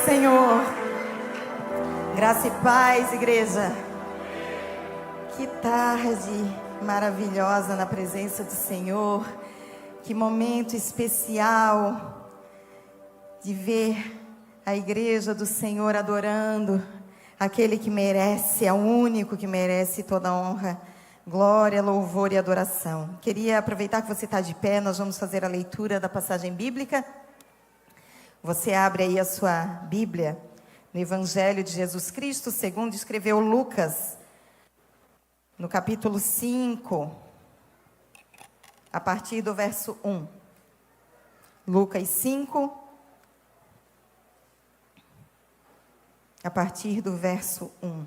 Senhor. Graça e paz, igreja. Que tarde maravilhosa na presença do Senhor. Que momento especial de ver a igreja do Senhor adorando aquele que merece, é o único que merece toda a honra, glória, louvor e adoração. Queria aproveitar que você está de pé, nós vamos fazer a leitura da passagem bíblica. Você abre aí a sua Bíblia no Evangelho de Jesus Cristo, segundo escreveu Lucas, no capítulo 5, a partir do verso 1. Lucas 5, a partir do verso 1.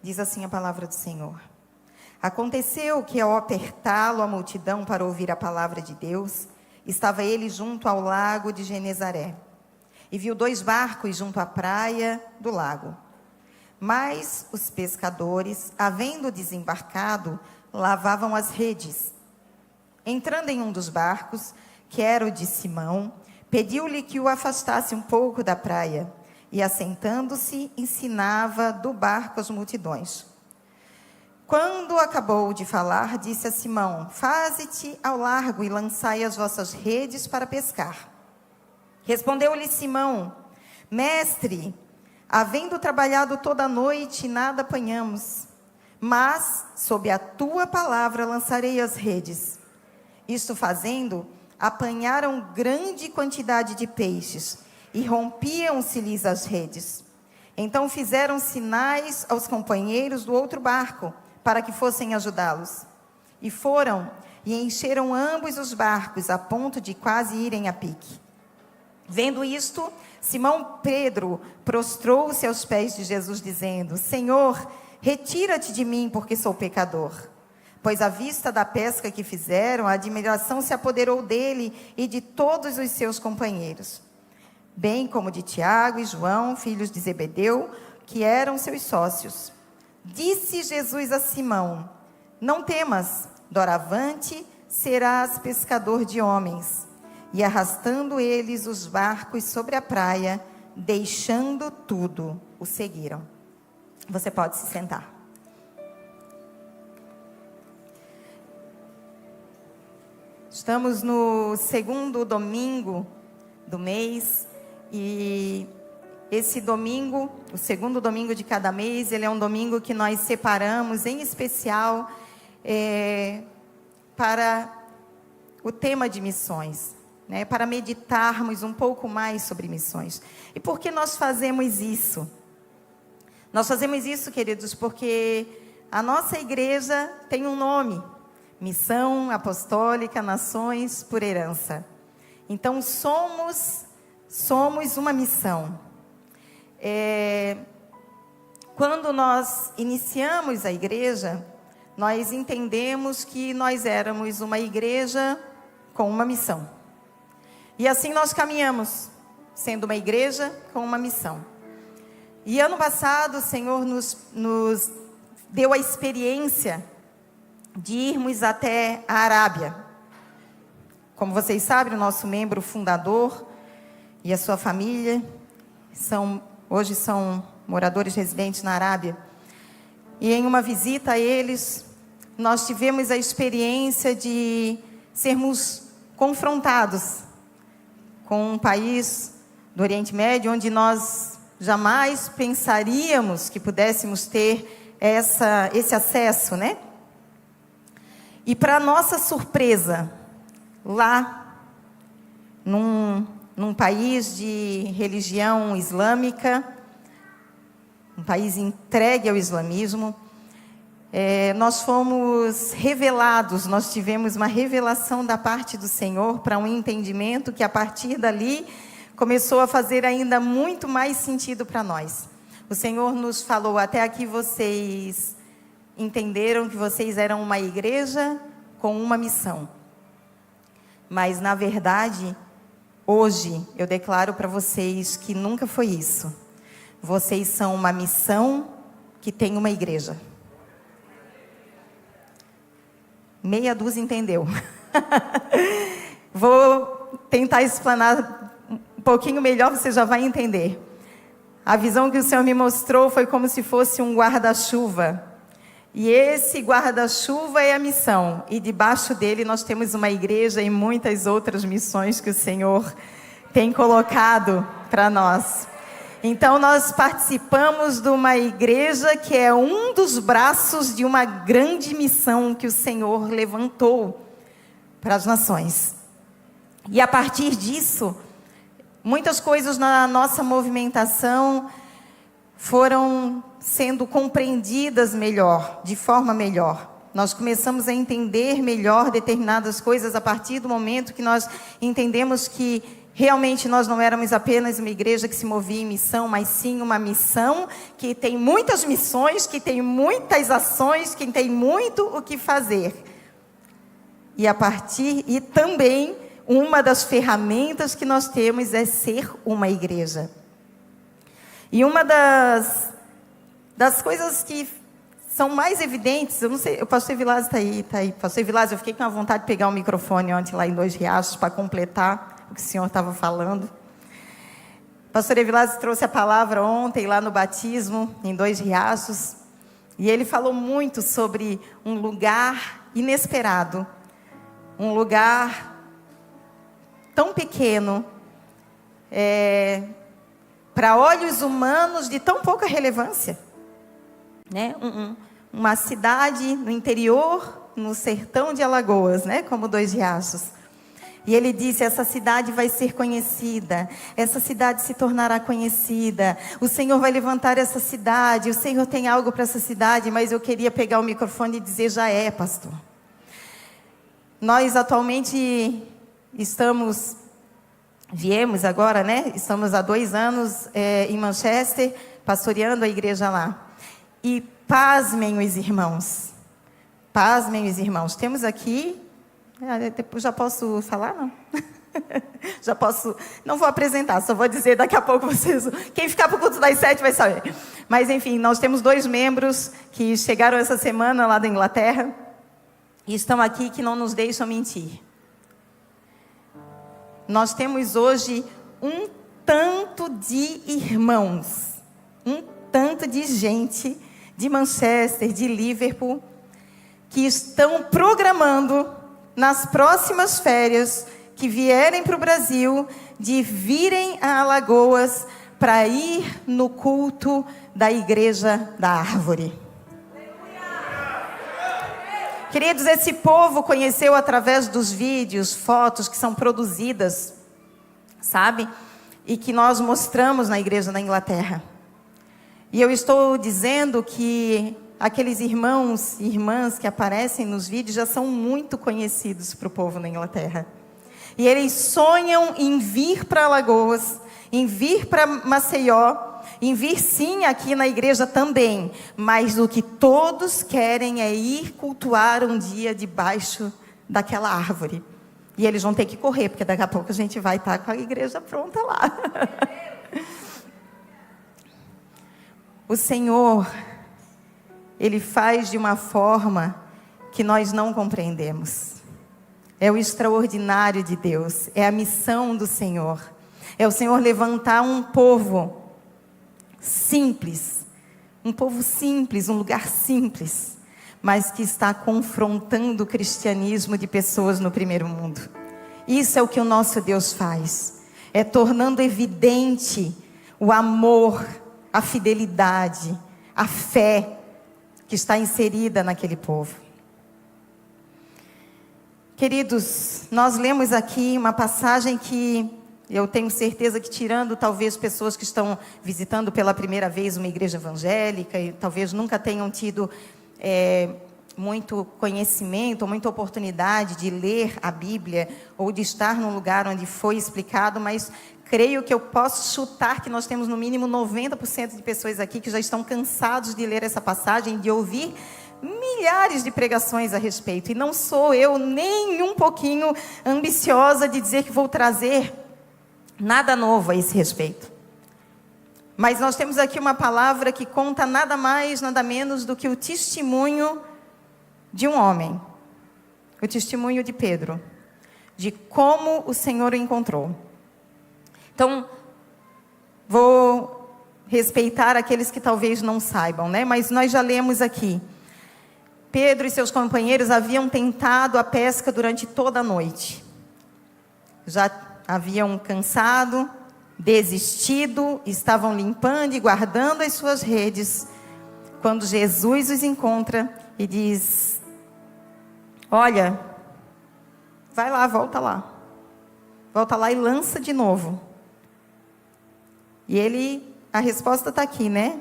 Diz assim a palavra do Senhor. Aconteceu que, ao apertá-lo a multidão para ouvir a palavra de Deus, estava ele junto ao lago de Genezaré, e viu 2 barcos junto à praia do lago. Mas os pescadores, havendo desembarcado, lavavam as redes. Entrando em um dos barcos, que era o de Simão, pediu-lhe que o afastasse um pouco da praia, e assentando-se, ensinava do barco as multidões. Quando acabou de falar, disse a Simão: faze-te ao largo e lançai as vossas redes para pescar. Respondeu-lhe Simão: mestre, havendo trabalhado toda a noite, nada apanhamos, mas sob a tua palavra lançarei as redes. Isto fazendo, apanharam grande quantidade de peixes, e rompiam-se-lhes as redes. Então fizeram sinais aos companheiros do outro barco, para que fossem ajudá-los. E foram, e encheram ambos os barcos, a ponto de quase irem a pique. Vendo isto, Simão Pedro prostrou-se aos pés de Jesus, dizendo: Senhor, retira-te de mim, porque sou pecador. Pois à vista da pesca que fizeram, a admiração se apoderou dele e de todos os seus companheiros, bem como de Tiago e João, filhos de Zebedeu, que eram seus sócios. Disse Jesus a Simão: não temas, doravante serás pescador de homens. E arrastando eles os barcos sobre a praia, deixando tudo, o seguiram. Você pode se sentar. Estamos no segundo domingo do mês, e esse domingo, o segundo domingo de cada mês, ele é um domingo que nós separamos em especial para o tema de missões, né? Para meditarmos um pouco mais sobre missões. E por que nós fazemos isso? Nós fazemos isso, queridos, porque a nossa igreja tem um nome: Missão Apostólica Nações por Herança. Então somos uma missão. Quando nós iniciamos a igreja, nós entendemos que nós éramos uma igreja com uma missão. E assim nós caminhamos, sendo uma igreja com uma missão. E ano passado o Senhor nos deu a experiência de irmos até a Arábia. Como vocês sabem, o nosso membro fundador e a sua família hoje são moradores residentes na Arábia. E em uma visita a eles, nós tivemos a experiência de sermos confrontados com um país do Oriente Médio, onde nós jamais pensaríamos que pudéssemos ter esse acesso, né? E para nossa surpresa, lá, num país de religião islâmica, um país entregue ao islamismo, nós fomos revelados, nós tivemos uma revelação da parte do Senhor para um entendimento que a partir dali começou a fazer ainda muito mais sentido para nós. O Senhor nos falou: até aqui vocês entenderam que vocês eram uma igreja com uma missão. Mas na verdade, hoje eu declaro para vocês que nunca foi isso. Vocês são uma missão que tem uma igreja. Meia dúzia entendeu. Vou tentar explanar um pouquinho melhor, você já vai entender. A visão que o Senhor me mostrou foi como se fosse um guarda-chuva. E esse guarda-chuva é a missão. E debaixo dele nós temos uma igreja e muitas outras missões que o Senhor tem colocado para nós. Então nós participamos de uma igreja que é um dos braços de uma grande missão que o Senhor levantou para as nações. E a partir disso, muitas coisas na nossa movimentação foram sendo compreendidas melhor, de forma melhor. Nós começamos a entender melhor determinadas coisas a partir do momento que nós entendemos que realmente nós não éramos apenas uma igreja que se movia em missão, mas sim uma missão que tem muitas missões, que tem muitas ações, que tem muito o que fazer. E também uma das ferramentas que nós temos é ser uma igreja. E uma das coisas que são mais evidentes, eu não sei, o pastor Vilásio está aí. Pastor Vilásio, eu fiquei com a vontade de pegar o microfone ontem lá em Dois Riachos para completar o que o senhor estava falando. O pastor Vilásio trouxe a palavra ontem lá no batismo, em Dois Riachos, e ele falou muito sobre um lugar inesperado, um lugar tão pequeno, para olhos humanos de tão pouca relevância, né? Uma cidade no interior, no sertão de Alagoas, né? Como Dois Riachos. E ele disse: essa cidade vai ser conhecida, essa cidade se tornará conhecida, o Senhor vai levantar essa cidade, o Senhor tem algo para essa cidade. Mas eu queria pegar o microfone e dizer: já é, pastor. Nós atualmente viemos agora, né? Estamos há 2 anos em Manchester, pastoreando a igreja lá. E pasmem os irmãos. Temos aqui, depois já posso falar, não? Já posso, não vou apresentar, só vou dizer daqui a pouco vocês, quem ficar para o culto das 7 vai saber. Mas enfim, nós temos 2 membros que chegaram essa semana lá da Inglaterra e estão aqui, que não nos deixam mentir. Nós temos hoje um tanto de irmãos, um tanto de gente de Manchester, de Liverpool, que estão programando nas próximas férias que vierem para o Brasil, de virem a Alagoas para ir no culto da Igreja da Árvore. Queridos, esse povo conheceu através dos vídeos, fotos que são produzidas, sabe? E que nós mostramos na igreja da Inglaterra. E eu estou dizendo que aqueles irmãos e irmãs que aparecem nos vídeos já são muito conhecidos para o povo na Inglaterra. E eles sonham em vir para Alagoas, em vir para Maceió, em vir sim aqui na igreja também, mas o que todos querem é ir cultuar um dia debaixo daquela árvore. E eles vão ter que correr, porque daqui a pouco a gente vai estar com a igreja pronta lá. O Senhor, Ele faz de uma forma que nós não compreendemos. É o extraordinário de Deus, é a missão do Senhor. É o Senhor levantar um povo simples, um lugar simples, mas que está confrontando o cristianismo de pessoas no primeiro mundo. Isso é o que o nosso Deus faz, é tornando evidente o amor, a fidelidade, a fé que está inserida naquele povo. Queridos, nós lemos aqui uma passagem que eu tenho certeza que, tirando talvez pessoas que estão visitando pela primeira vez uma igreja evangélica e talvez nunca tenham tido muito conhecimento ou muita oportunidade de ler a Bíblia ou de estar num lugar onde foi explicado, mas creio que eu posso chutar que nós temos no mínimo 90% de pessoas aqui que já estão cansados de ler essa passagem, de ouvir milhares de pregações a respeito. E não sou eu nem um pouquinho ambiciosa de dizer que vou trazer nada novo a esse respeito. Mas nós temos aqui uma palavra que conta nada mais, nada menos do que o testemunho de um homem. o testemunho de Pedro, de como o Senhor o encontrou. Então, vou respeitar aqueles que talvez não saibam, né? Mas nós já lemos aqui. Pedro e seus companheiros haviam tentado a pesca durante toda a noite. Já haviam cansado, desistido, estavam limpando e guardando as suas redes, quando Jesus os encontra e diz: olha, vai lá, volta lá e lança de novo. E a resposta está aqui, né?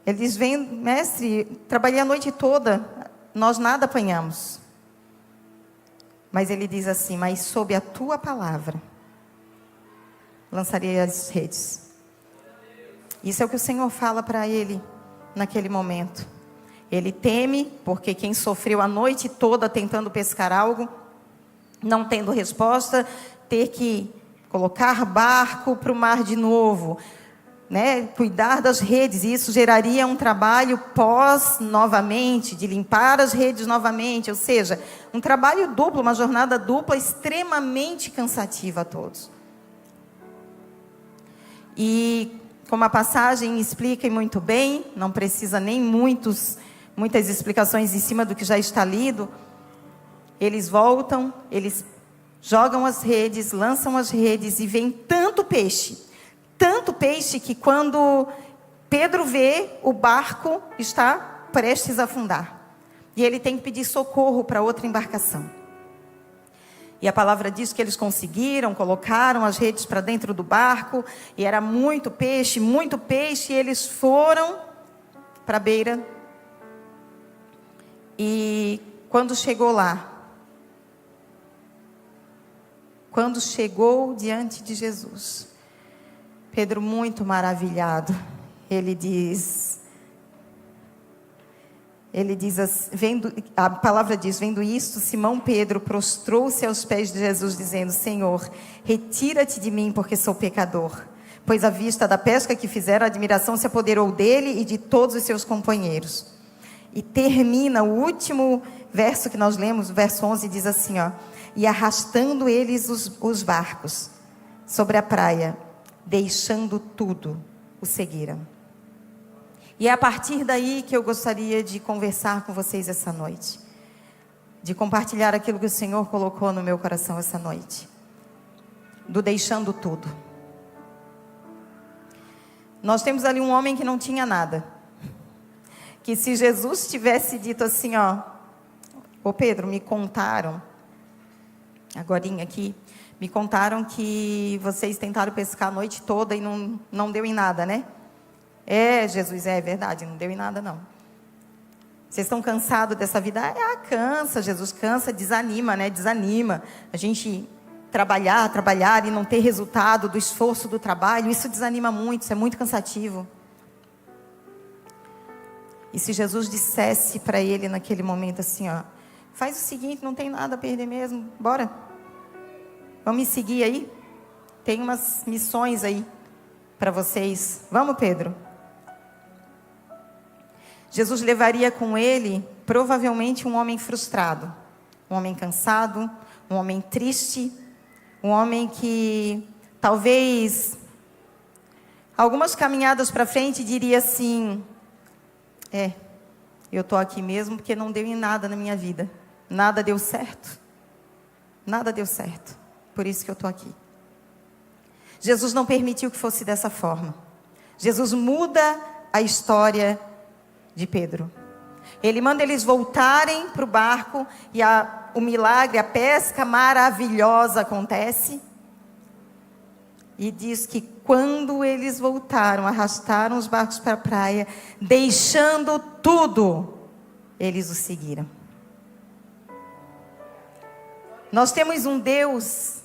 Ele diz: vem, mestre, trabalhei a noite toda, nós nada apanhamos. Mas ele diz assim: mas sob a tua palavra lançarei as redes. Isso é o que o Senhor fala para ele naquele momento. Ele teme, porque quem sofreu a noite toda tentando pescar algo, não tendo resposta, ter que colocar barco para o mar de novo, né? Cuidar das redes, e isso geraria um trabalho novamente, de limpar as redes novamente, ou seja, um trabalho duplo, uma jornada dupla extremamente cansativa a todos. E como a passagem explica e muito bem, não precisa nem muitas explicações em cima do que já está lido, eles voltam, eles jogam as redes, lançam as redes e vem tanto peixe que quando Pedro vê, o barco está prestes a afundar. E ele tem que pedir socorro para outra embarcação. E a palavra diz que eles conseguiram, colocaram as redes para dentro do barco, e era muito peixe, e eles foram para a beira. E quando chegou diante de Jesus, Pedro, muito maravilhado, ele diz a palavra diz: vendo isto, Simão Pedro prostrou-se aos pés de Jesus, dizendo: Senhor, retira-te de mim, porque sou pecador. Pois à vista da pesca que fizeram, a admiração se apoderou dele e de todos os seus companheiros. E termina o último verso que nós lemos, o verso 11, diz assim, ó: e arrastando eles os barcos sobre a praia, deixando tudo, o seguiram. E é a partir daí que eu gostaria de conversar com vocês essa noite, de compartilhar aquilo que o Senhor colocou no meu coração essa noite, do deixando tudo. Nós temos ali um homem que não tinha nada, que se Jesus tivesse dito assim, ó: ô Pedro, me contaram, agorinha aqui, me contaram que vocês tentaram pescar a noite toda e não deu em nada, né? É, Jesus, é verdade, não deu em nada não. Vocês estão cansados dessa vida? Cansa, Jesus cansa, desanima, né? Desanima. A gente trabalhar e não ter resultado do esforço do trabalho, isso desanima muito, isso é muito cansativo. E se Jesus dissesse para ele naquele momento assim, ó: faz o seguinte, não tem nada a perder mesmo, bora. Vamos me seguir aí? Tem umas missões aí para vocês. Vamos, Pedro? Jesus levaria com ele, provavelmente, um homem frustrado, um homem cansado, um homem triste, um homem que, talvez, algumas caminhadas para frente, diria assim: eu estou aqui mesmo porque não deu em nada na minha vida. Nada deu certo. Nada deu certo. Por isso que eu estou aqui. Jesus não permitiu que fosse dessa forma. Jesus muda a história de Pedro. Ele manda eles voltarem para o barco e o milagre, a pesca maravilhosa acontece. E diz que quando eles voltaram, arrastaram os barcos para a praia, deixando tudo, eles o seguiram. Nós temos um Deus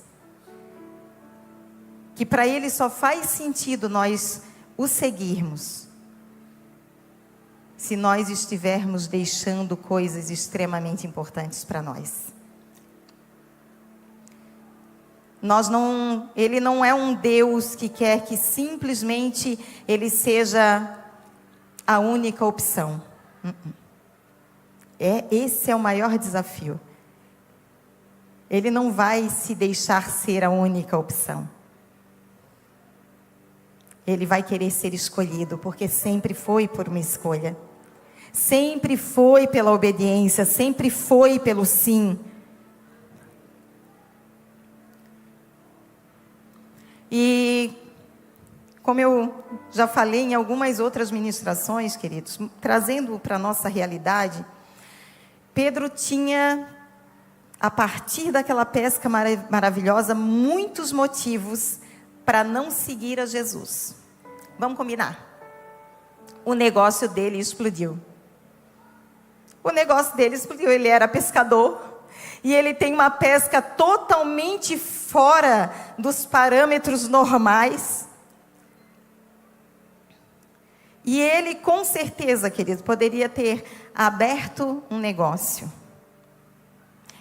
que para Ele só faz sentido nós o seguirmos se nós estivermos deixando coisas extremamente importantes para nós. Ele não é um Deus que quer que simplesmente Ele seja a única opção. Esse é o maior desafio. Ele não vai se deixar ser a única opção. Ele vai querer ser escolhido, porque sempre foi por uma escolha. Sempre foi pela obediência, sempre foi pelo sim. E, como eu já falei em algumas outras ministrações, queridos, trazendo para a nossa realidade, Pedro tinha, a partir daquela pesca maravilhosa, muitos motivos para não seguir a Jesus. Vamos combinar? O negócio dele explodiu. O negócio dele explodiu. Ele era pescador e ele tem uma pesca totalmente fora dos parâmetros normais. E ele, com certeza, querido, poderia ter aberto um negócio.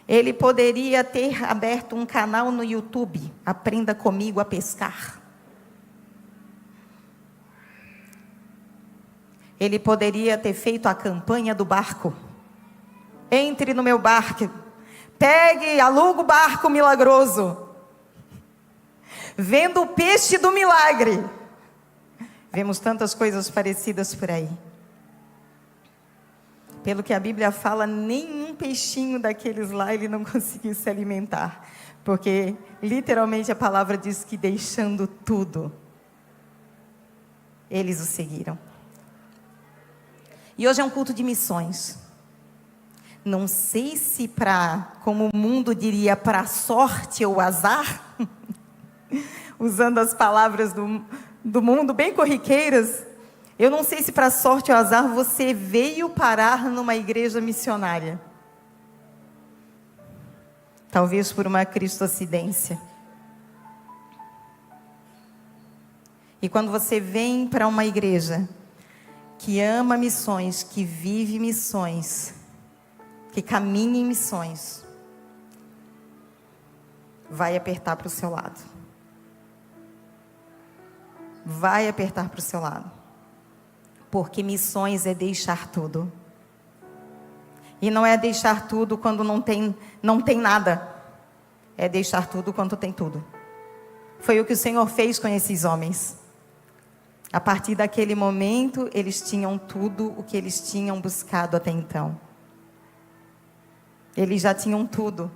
Ele poderia ter aberto um canal no YouTube, Aprenda Comigo a Pescar. Ele poderia ter feito a campanha do barco. Entre no meu barco, pegue, aluga o barco milagroso. Vendo o peixe do milagre. Vemos tantas coisas parecidas por aí. Pelo que a Bíblia fala, nenhum peixinho daqueles lá ele não conseguiu se alimentar. Porque literalmente a palavra diz que deixando tudo, eles o seguiram. E hoje é um culto de missões. Não sei se como o mundo diria, para sorte ou azar, usando as palavras do mundo bem corriqueiras, eu não sei se para sorte ou azar você veio parar numa igreja missionária. Talvez por uma cristocidência. E quando você vem para uma igreja que ama missões, que vive missões, que caminha em missões, vai apertar para o seu lado. Vai apertar para o seu lado. Porque missões é deixar tudo. E não é deixar tudo quando não tem nada. É deixar tudo quando tem tudo. Foi o que o Senhor fez com esses homens. A partir daquele momento, eles tinham tudo o que eles tinham buscado até então. Eles já tinham tudo.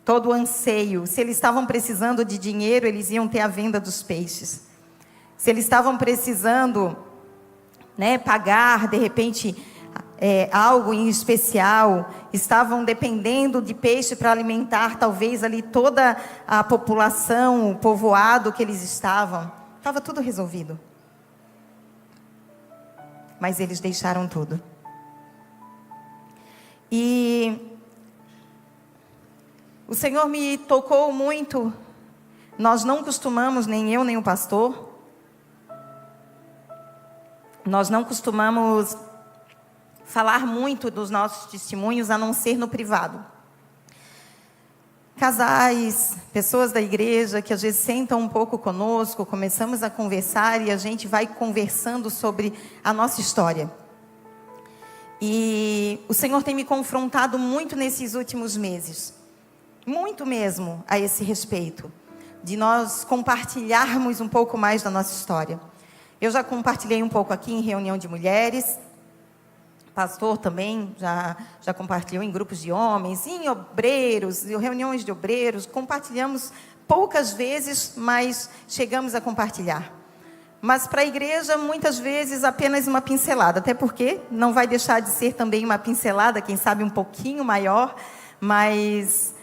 Todo o anseio. Se eles estavam precisando de dinheiro, eles iam ter a venda dos peixes. Se eles estavam precisando, pagar, de repente, algo em especial, estavam dependendo de peixe para alimentar, talvez, ali toda a população, o povoado que eles estavam. Estava tudo resolvido. Mas eles deixaram tudo. E o Senhor me tocou muito. Nós não costumamos, nem eu nem o pastor, nós não costumamos falar muito dos nossos testemunhos, a não ser no privado. Casais, pessoas da igreja que às vezes sentam um pouco conosco, começamos a conversar e a gente vai conversando sobre a nossa história. E o Senhor tem me confrontado muito nesses últimos meses. Muito mesmo a esse respeito. De nós compartilharmos um pouco mais da nossa história. Eu já compartilhei um pouco aqui em reunião de mulheres. Pastor também já compartilhou em grupos de homens, em obreiros, em reuniões de obreiros. Compartilhamos poucas vezes, mas chegamos a compartilhar. Mas para a igreja, muitas vezes, apenas uma pincelada. Até porque não vai deixar de ser também uma pincelada, quem sabe um pouquinho maior. Mas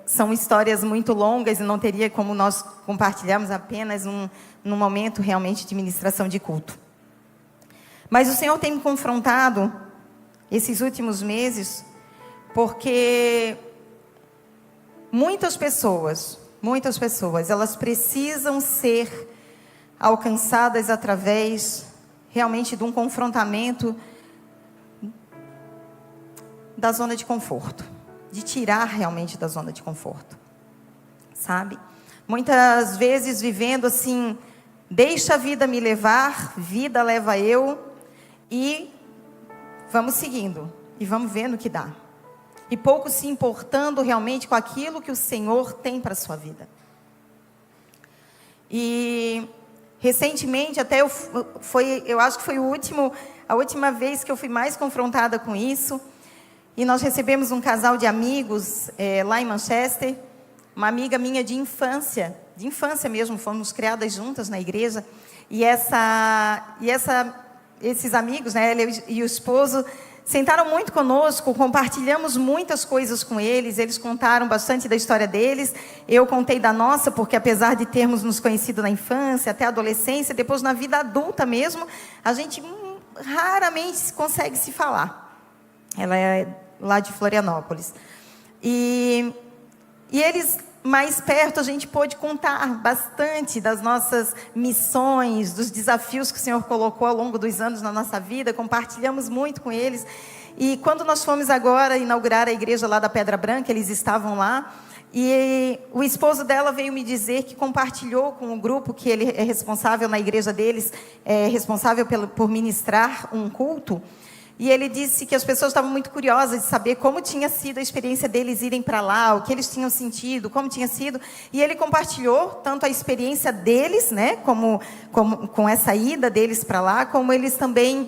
são histórias muito longas e não teria como nós compartilharmos apenas num momento realmente de ministração de culto. Mas o Senhor tem me confrontado esses últimos meses, porque muitas pessoas, elas precisam ser alcançadas através realmente de um confrontamento da zona de conforto, de tirar realmente da zona de conforto, sabe? Muitas vezes vivendo assim, deixa a vida me levar, vida leva eu, e vamos seguindo e vamos vendo o que dá. E pouco se importando realmente com aquilo que o Senhor tem para a sua vida. E recentemente, até eu acho que foi a última vez que eu fui mais confrontada com isso. E nós recebemos um casal de amigos lá em Manchester, uma amiga minha de infância mesmo, fomos criadas juntas na igreja. E esses amigos, né, ela e o esposo, sentaram muito conosco, compartilhamos muitas coisas com eles. Eles contaram bastante da história deles, eu contei da nossa, porque apesar de termos nos conhecido na infância, até a adolescência, depois na vida adulta mesmo, a gente raramente consegue se falar. Ela é lá de Florianópolis. E eles, mais perto, a gente pôde contar bastante das nossas missões, dos desafios que o Senhor colocou ao longo dos anos na nossa vida. Compartilhamos muito com eles. E quando nós fomos agora inaugurar a igreja lá da Pedra Branca, eles estavam lá. E o esposo dela veio me dizer que compartilhou com o grupo, que ele é responsável na igreja deles, responsável por ministrar um culto. E ele disse que as pessoas estavam muito curiosas de saber como tinha sido a experiência deles irem para lá, o que eles tinham sentido, como tinha sido. E ele compartilhou tanto a experiência deles, né, como com essa ida deles para lá, como ele também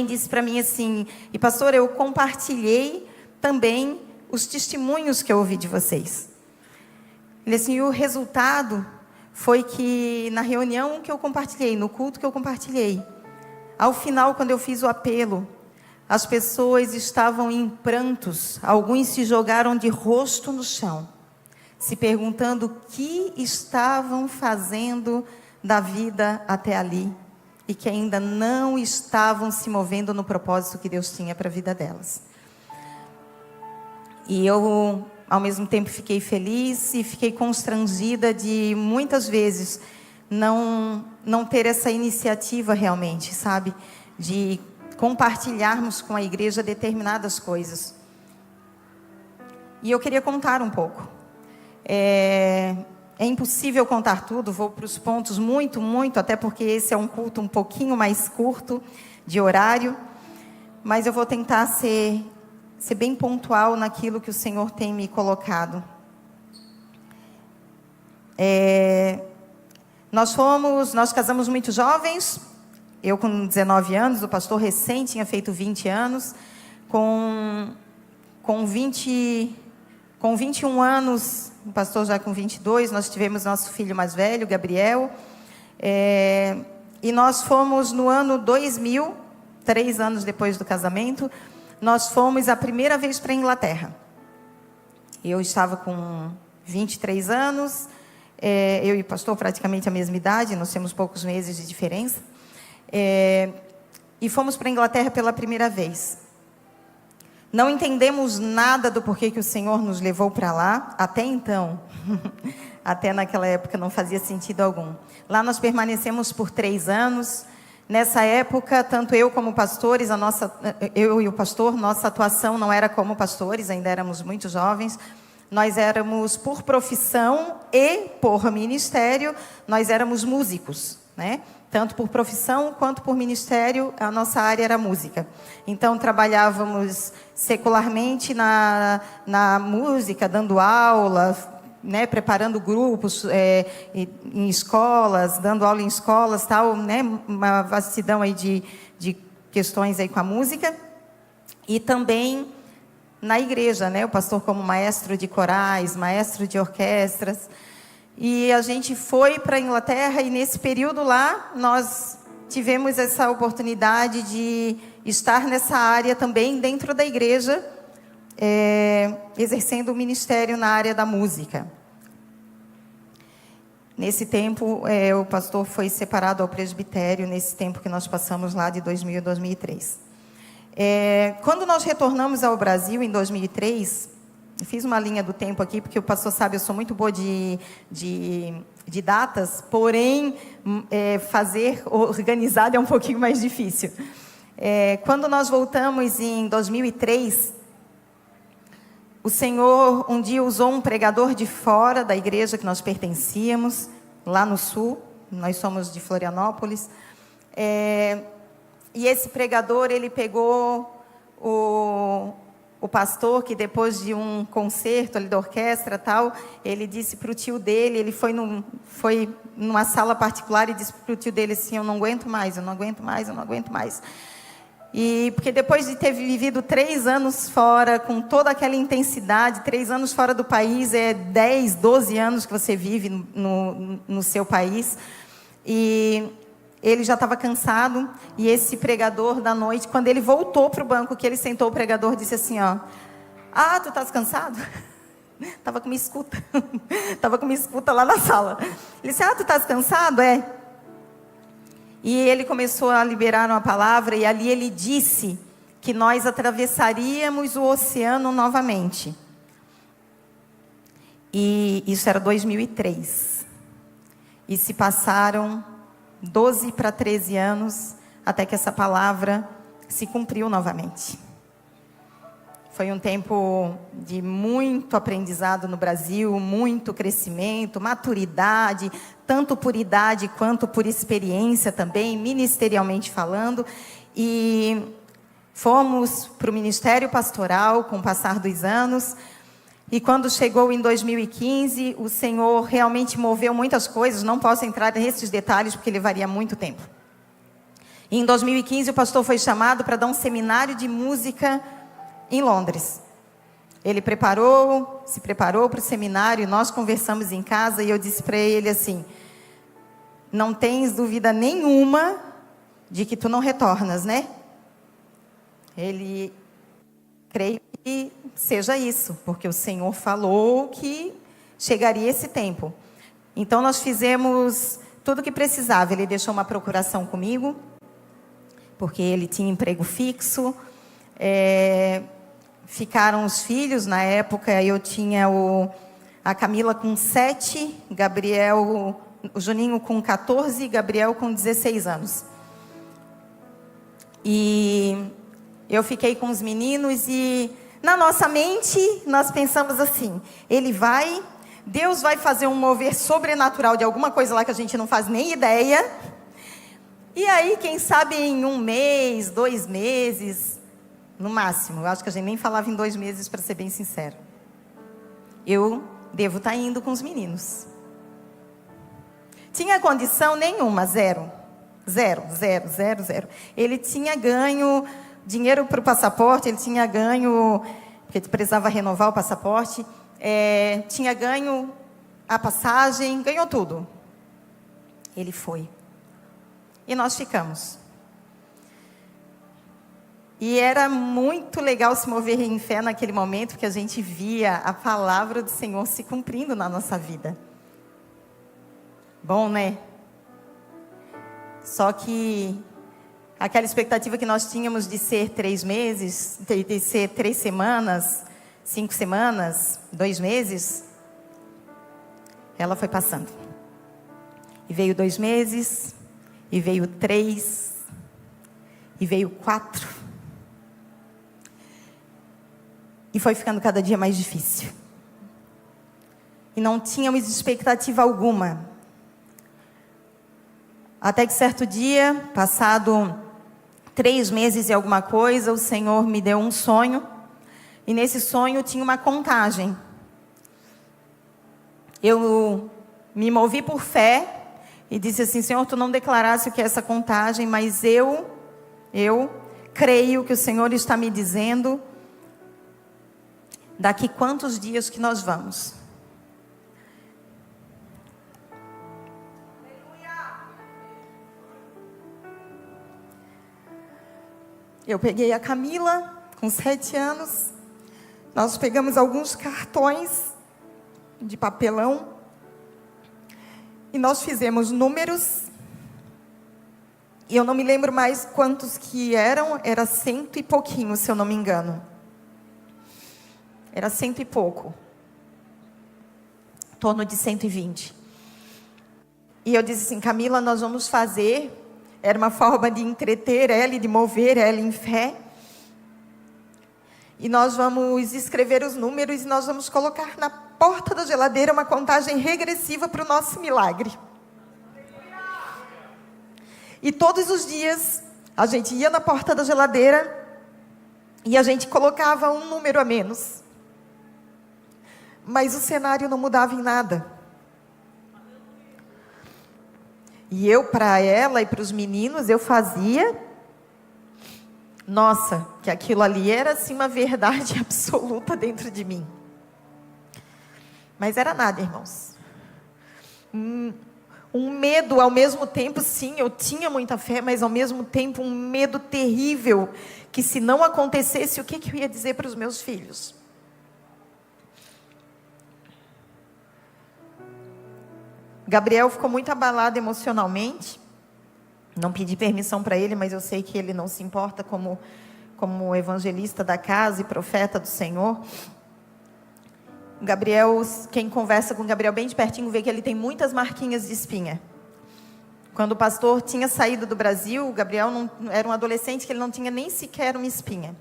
disse para mim assim: e pastor, eu compartilhei também os testemunhos que eu ouvi de vocês. Ele assim, e o resultado foi que na reunião que eu compartilhei, no culto que eu compartilhei, ao final, quando eu fiz o apelo, as pessoas estavam em prantos. Alguns se jogaram de rosto no chão, se perguntando o que estavam fazendo da vida até ali, e que ainda não estavam se movendo no propósito que Deus tinha para a vida delas. E eu, ao mesmo tempo, fiquei feliz e fiquei constrangida de, muitas vezes, não ter essa iniciativa realmente, sabe? De compartilharmos com a igreja determinadas coisas. E eu queria contar um pouco. É impossível contar tudo, vou para os pontos muito, até porque esse é um culto um pouquinho mais curto de horário. Mas eu vou tentar ser bem pontual naquilo que o Senhor tem me colocado. Nós casamos muito jovens, eu com 19 anos, o pastor recém tinha feito 20 anos, com 21 anos, o pastor já com 22, nós tivemos nosso filho mais velho, Gabriel, e nós fomos no ano 2000, 3 anos depois do casamento, nós fomos a primeira vez para a Inglaterra. Eu estava com 23 anos, eu e o pastor praticamente a mesma idade, nós temos poucos meses de diferença. E fomos para a Inglaterra pela primeira vez. Não entendemos nada do porquê que o Senhor nos levou para lá, até então. Até naquela época não fazia sentido algum. Lá nós permanecemos por 3 anos. Nessa época, tanto eu como pastores, eu e o pastor, nossa atuação não era como pastores, ainda éramos muito jovens. Nós éramos, por profissão e por ministério, nós éramos músicos, né? Tanto por profissão quanto por ministério, a nossa área era música. Então, trabalhávamos secularmente na música, dando aula, né? Preparando grupos em escolas, dando aula em escolas, tal, né? Uma vastidão aí de questões aí com a música. E também na igreja, né? O pastor como maestro de corais, maestro de orquestras. E a gente foi para a Inglaterra e nesse período lá, nós tivemos essa oportunidade de estar nessa área também dentro da igreja, exercendo o ministério na área da música. Nesse tempo, o pastor foi separado ao presbitério, nesse tempo que nós passamos lá de 2000 a 2003. Quando nós retornamos ao Brasil em 2003, eu fiz uma linha do tempo aqui, porque o pastor sabe, eu sou muito boa de datas, porém, fazer organizado é um pouquinho mais difícil. Quando nós voltamos em 2003, o Senhor um dia usou um pregador de fora da igreja que nós pertencíamos, lá no sul, nós somos de Florianópolis, E esse pregador, ele pegou o pastor, que depois de um concerto ali da orquestra tal, ele disse para o tio dele, ele foi numa sala particular e disse para o tio dele assim: eu não aguento mais, eu não aguento mais, eu não aguento mais. E porque depois de ter vivido 3 anos fora, com toda aquela intensidade, 3 anos fora do país, 10, 12 anos que você vive no seu país, e ele já estava cansado, e esse pregador da noite, quando ele voltou para o banco que ele sentou, o pregador disse assim, ó: ah, tu estás cansado? Estava com uma escuta. Estava com uma escuta lá na sala. Ele disse: ah, tu estás cansado? É. E ele começou a liberar uma palavra, e ali ele disse que nós atravessaríamos o oceano novamente. E isso era 2003. E se passaram 12 para 13 anos, até que essa palavra se cumpriu novamente. Foi um tempo de muito aprendizado no Brasil, muito crescimento, maturidade, tanto por idade quanto por experiência também, ministerialmente falando. E fomos para o ministério pastoral com o passar dos anos. E quando chegou em 2015, o Senhor realmente moveu muitas coisas. Não posso entrar nesses detalhes porque levaria muito tempo. E em 2015 o pastor foi chamado para dar um seminário de música em Londres. Ele se preparou para o seminário, nós conversamos em casa e eu disse para ele assim: não tens dúvida nenhuma de que tu não retornas, né? Ele, creio que seja isso, porque o Senhor falou que chegaria esse tempo. Então nós fizemos tudo o que precisava. Ele deixou uma procuração comigo, porque ele tinha emprego fixo. Ficaram os filhos, na época eu tinha a Camila com 7, o Juninho com 14 e Gabriel com 16 anos. E eu fiquei com os meninos e na nossa mente nós pensamos assim: Deus vai fazer um mover sobrenatural de alguma coisa lá que a gente não faz nem ideia. E aí, quem sabe em 1 mês, 2 meses, no máximo. Eu acho que a gente nem falava em 2 meses, para ser bem sincero. Eu devo estar indo com os meninos. Tinha condição nenhuma, zero. Ele tinha ganho dinheiro para o passaporte, ele tinha ganho, porque ele precisava renovar o passaporte, tinha ganho a passagem, ganhou tudo. Ele foi. E nós ficamos. E era muito legal se mover em fé naquele momento, porque a gente via a palavra do Senhor se cumprindo na nossa vida. Bom, né? Só que aquela expectativa que nós tínhamos de ser 3 meses, de ser 3 semanas, 5 semanas, 2 meses, ela foi passando. E veio 2 meses, e veio 3, e veio 4. E foi ficando cada dia mais difícil. E não tínhamos expectativa alguma. Até que certo dia, passado 3 meses e alguma coisa, o Senhor me deu um sonho. E nesse sonho tinha uma contagem. Eu me movi por fé e disse assim: Senhor, tu não declarasse o que é essa contagem, mas eu creio que o Senhor está me dizendo daqui quantos dias que nós vamos. Eu peguei a Camila, com 7 anos. Nós pegamos alguns cartões de papelão. E nós fizemos números. E eu não me lembro mais quantos que eram. Era 100 e pouquinho, se eu não me engano. Era 100 e pouco. Em torno de 120. E eu disse assim: Camila, nós vamos fazer. Era uma forma de entreter ela e de mover ela em fé. E nós vamos escrever os números e nós vamos colocar na porta da geladeira uma contagem regressiva para o nosso milagre. E todos os dias, A gente ia na porta da geladeira e a gente colocava um número a menos. Mas o cenário não mudava em nada. E eu, para ela e para os meninos, eu fazia... Nossa, que aquilo ali era assim uma verdade absoluta dentro de mim. Mas era nada, irmãos. Um medo ao mesmo tempo, sim, eu tinha muita fé, mas ao mesmo tempo um medo terrível, que se não acontecesse, o que eu ia dizer para os meus filhos? Gabriel ficou muito abalado emocionalmente. Não pedi permissão para ele, mas eu sei que ele não se importa como evangelista da casa e profeta do Senhor. Gabriel, quem conversa com o Gabriel bem de pertinho, vê que ele tem muitas marquinhas de espinha. Quando o pastor tinha saído do Brasil, o Gabriel era um adolescente que ele não tinha nem sequer uma espinha.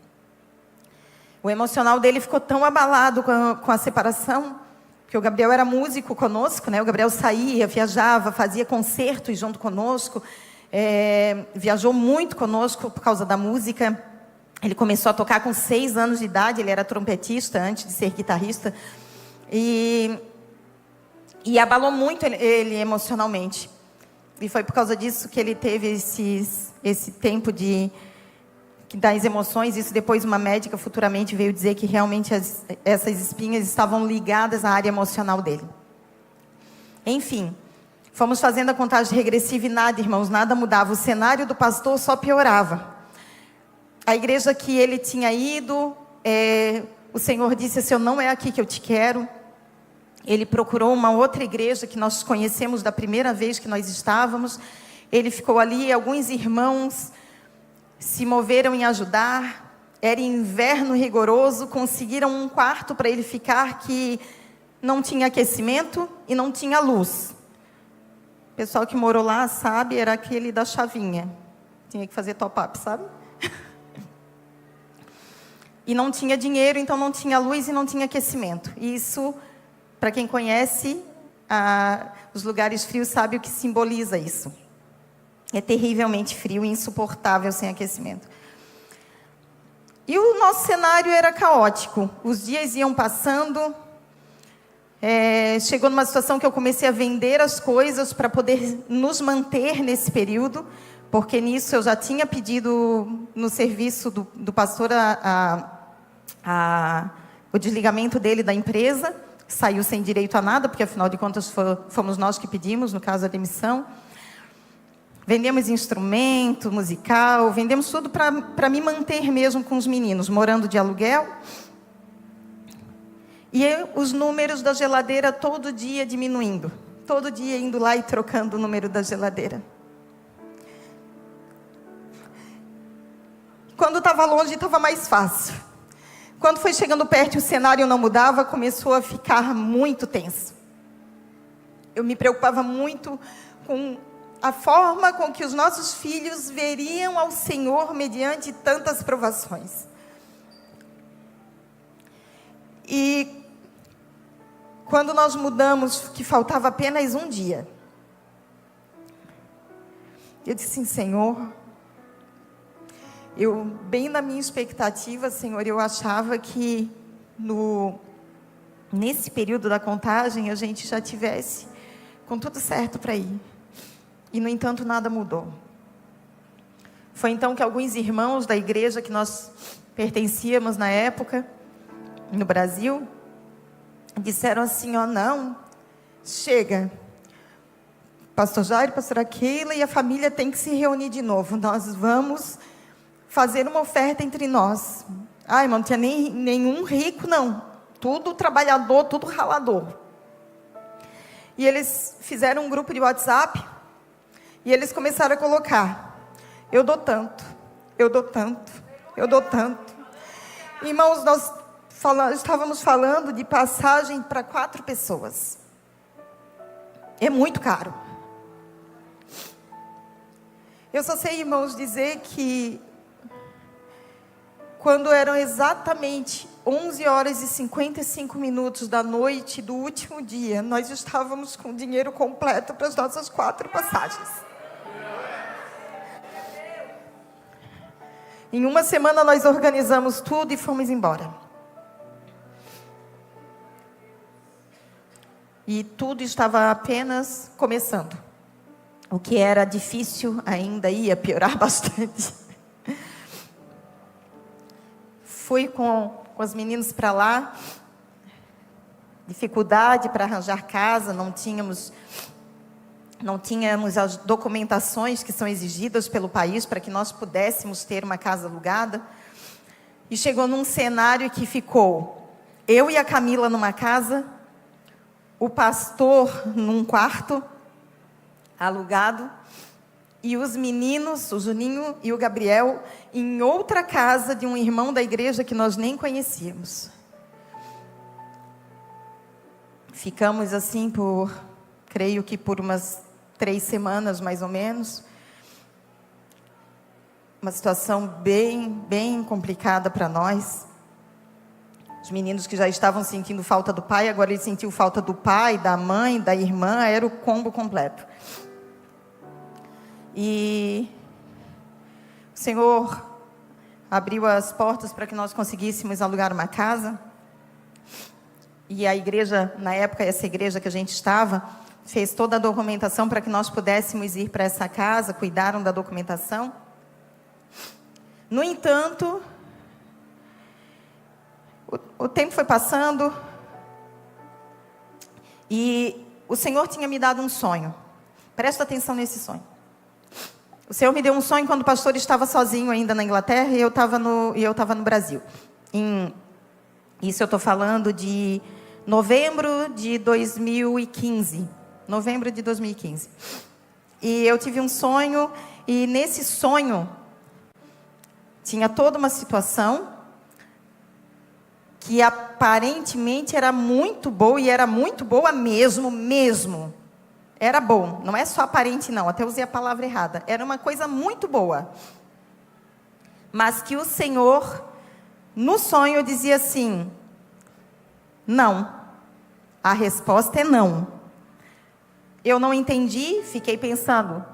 O emocional dele ficou tão abalado com a separação, que o Gabriel era músico conosco, né? O Gabriel saía, viajava, fazia concertos junto conosco, viajou muito conosco por causa da música. Ele começou a tocar com 6 anos de idade, ele era trompetista antes de ser guitarrista. E abalou muito ele emocionalmente. E foi por causa disso que ele teve esse tempo das emoções. Isso depois uma médica futuramente veio dizer que realmente essas espinhas estavam ligadas à área emocional dele. Enfim, fomos fazendo a contagem regressiva e nada, irmãos, nada mudava. O cenário do pastor só piorava. A igreja que ele tinha ido, o Senhor disse assim: não é aqui que eu te quero. Ele procurou uma outra igreja que nós conhecemos da primeira vez que nós estávamos. Ele ficou ali, alguns irmãos se moveram em ajudar. Era inverno rigoroso, conseguiram um quarto para ele ficar que não tinha aquecimento e não tinha luz. O pessoal que morou lá sabe, era aquele da chavinha. Tinha que fazer top-up, sabe? E não tinha dinheiro, então não tinha luz e não tinha aquecimento. Isso, para quem conhece os lugares frios, sabe o que simboliza isso. É terrivelmente frio e insuportável sem aquecimento. E o nosso cenário era caótico. Os dias iam passando. Chegou numa situação que eu comecei a vender as coisas para poder nos manter nesse período. Porque nisso eu já tinha pedido no serviço do pastor o desligamento dele da empresa. Saiu sem direito a nada, porque afinal de contas fomos nós que pedimos, no caso a demissão. Vendemos instrumento musical, vendemos tudo para me manter mesmo com os meninos, morando de aluguel. E os números da geladeira todo dia diminuindo. Todo dia indo lá e trocando o número da geladeira. Quando estava longe, estava mais fácil. Quando foi chegando perto e o cenário não mudava, começou a ficar muito tenso. Eu me preocupava muito com a forma com que os nossos filhos veriam ao Senhor mediante tantas provações. E quando nós mudamos, que faltava apenas um dia, eu disse assim: Senhor, bem na minha expectativa, Senhor, eu achava que nesse período da contagem a gente já tivesse com tudo certo para ir. E, no entanto, nada mudou. Foi então que alguns irmãos da igreja que nós pertencíamos na época, no Brasil, disseram assim: não, chega. Pastor Jair, pastora Keila e a família tem que se reunir de novo. Nós vamos fazer uma oferta entre nós. Irmão, não tinha nenhum rico, não. Tudo trabalhador, tudo ralador. E eles fizeram um grupo de WhatsApp. E eles começaram a colocar: eu dou tanto, eu dou tanto, eu dou tanto. Irmãos, nós estávamos falando de passagem para 4 pessoas. É muito caro. Eu só sei, irmãos, dizer que quando eram exatamente 11h55 da noite do último dia, nós estávamos com o dinheiro completo para as nossas 4 passagens. Em uma semana nós organizamos tudo e fomos embora. E tudo estava apenas começando. O que era difícil ainda ia piorar bastante. Fui com os meninos para lá. Dificuldade para arranjar casa, não tínhamos as documentações que são exigidas pelo país para que nós pudéssemos ter uma casa alugada. E chegou num cenário que ficou eu e a Camila numa casa, o pastor num quarto alugado, e os meninos, o Juninho e o Gabriel, em outra casa de um irmão da igreja que nós nem conhecíamos. Ficamos assim creio que por umas 3 semanas mais ou menos. Uma situação bem complicada para nós. Os meninos que já estavam sentindo falta do pai, agora eles sentiam falta do pai, da mãe, da irmã, era o combo completo. E o Senhor abriu as portas para que nós conseguíssemos alugar uma casa. E a igreja, na época, essa igreja que a gente estava, fez toda a documentação para que nós pudéssemos ir para essa casa, cuidaram da documentação. No entanto, o tempo foi passando e o Senhor tinha me dado um sonho. Presta atenção nesse sonho. O Senhor me deu um sonho quando o pastor estava sozinho ainda na Inglaterra e eu estava no Brasil. Isso eu estou falando de novembro de 2015. Novembro de 2015. E eu tive um sonho, e nesse sonho tinha toda uma situação que aparentemente era muito boa, e era muito boa mesmo. Era bom, não é só aparente não, até usei a palavra errada. Era uma coisa muito boa. Mas que o Senhor, no sonho, dizia assim: não. A resposta é não. Eu não entendi, fiquei pensando,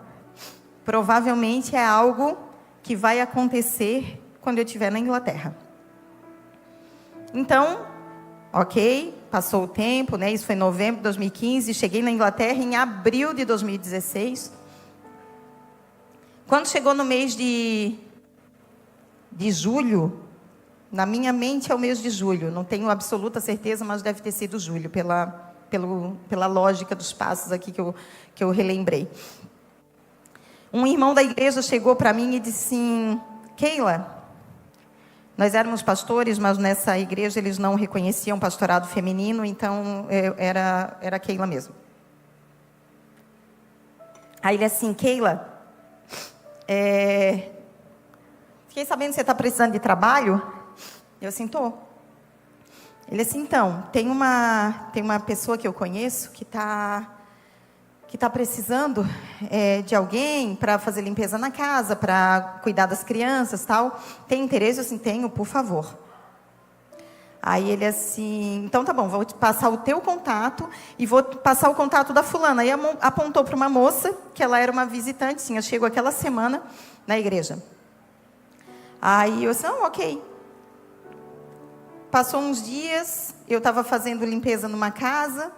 provavelmente é algo que vai acontecer quando eu estiver na Inglaterra. Então, ok, passou o tempo, né? Isso foi em novembro de 2015, cheguei na Inglaterra em abril de 2016. Quando chegou no mês de julho, na minha mente é o mês de julho, não tenho absoluta certeza, mas deve ter sido julho, pela lógica dos passos aqui que eu relembrei. Um irmão da igreja chegou para mim e disse assim: Keila, nós éramos pastores, mas nessa igreja eles não reconheciam pastorado feminino, então era Keila mesmo. Aí ele assim: Keila, fiquei sabendo que você está precisando de trabalho. Eu assim: tô. Ele assim: então, tem uma pessoa que eu conheço que está precisando de alguém para fazer limpeza na casa, para cuidar das crianças, tal. Tem interesse? Eu assim: tenho, por favor. Aí ele assim: então tá bom, vou te passar o teu contato e vou passar o contato da fulana. Aí apontou para uma moça, que ela era uma visitante, sim, chegou aquela semana na igreja. Aí eu assim: ok. Passou uns dias, eu estava fazendo limpeza numa casa.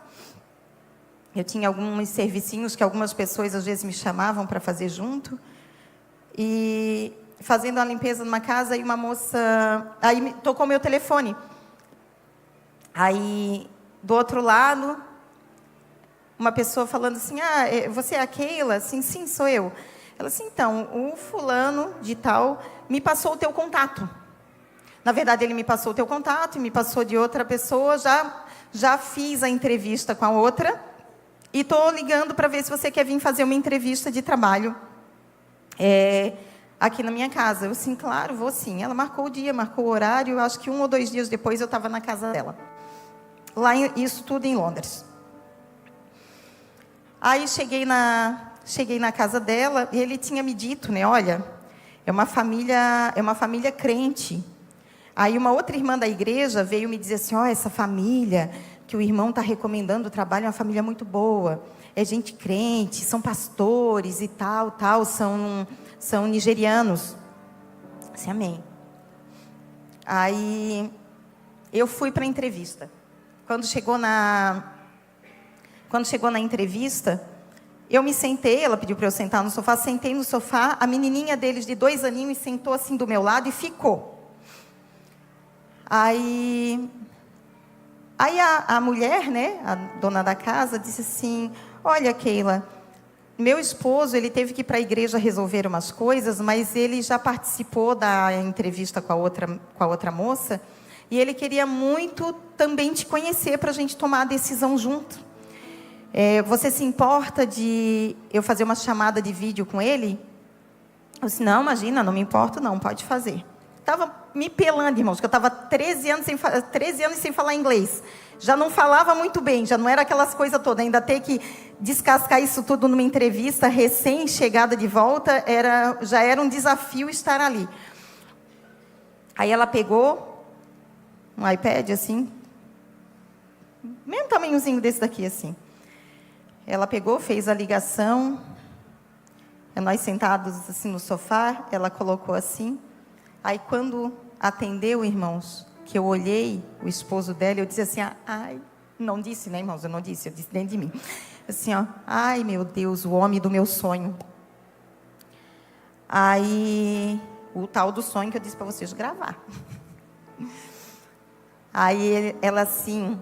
Eu tinha alguns servicinhos que algumas pessoas às vezes me chamavam para fazer junto. E fazendo a limpeza numa casa, aí uma moça... Aí tocou meu telefone. Aí, do outro lado, uma pessoa falando assim: você é a Keila? Sim, sou eu. Ela assim: então, o fulano de tal me passou o teu contato. Na verdade, ele me passou o teu contato e me passou de outra pessoa. Já fiz a entrevista com a outra. E estou ligando para ver se você quer vir fazer uma entrevista de trabalho aqui na minha casa. Eu, sim, claro, vou sim. Ela marcou o dia, marcou o horário. Acho que 1 ou 2 dias depois eu estava na casa dela. Isso tudo em Londres. Aí cheguei na casa dela e ele tinha me dito, né? Olha, é uma família crente. Aí uma outra irmã da igreja veio me dizer assim: essa família que o irmão está recomendando o trabalho é uma família muito boa. É gente crente, são pastores e tal, são nigerianos. disse amém. Aí eu fui para a entrevista. Quando chegou na entrevista, eu me sentei, ela pediu para eu sentar no sofá, sentei no sofá, a menininha deles de 2 aninhos sentou assim do meu lado e ficou. Aí a mulher, né, a dona da casa, disse assim, olha, Keila, meu esposo, ele teve que ir para a igreja resolver umas coisas, mas ele já participou da entrevista com a outra moça, e ele queria muito também te conhecer para a gente tomar a decisão junto. Você se importa de eu fazer uma chamada de vídeo com ele? Eu disse, não, imagina, não me importo não, pode fazer. Estava me pelando, irmãos, que eu estava 13 anos sem falar inglês. Já não falava muito bem, já não era aquelas coisas todas. Ainda ter que descascar isso tudo numa entrevista, recém-chegada de volta, já era um desafio estar ali. Aí ela pegou um iPad, assim, mesmo tamanhozinho desse daqui, assim. Ela pegou, fez a ligação, nós sentados assim no sofá, ela colocou assim. Aí quando atendeu, irmãos, que eu olhei o esposo dela, eu disse assim, ai, não disse, né, irmãos, eu disse dentro de mim. Assim, ó, ai, meu Deus, o homem do meu sonho. Aí, o tal do sonho que eu disse para vocês gravar. Aí ela assim,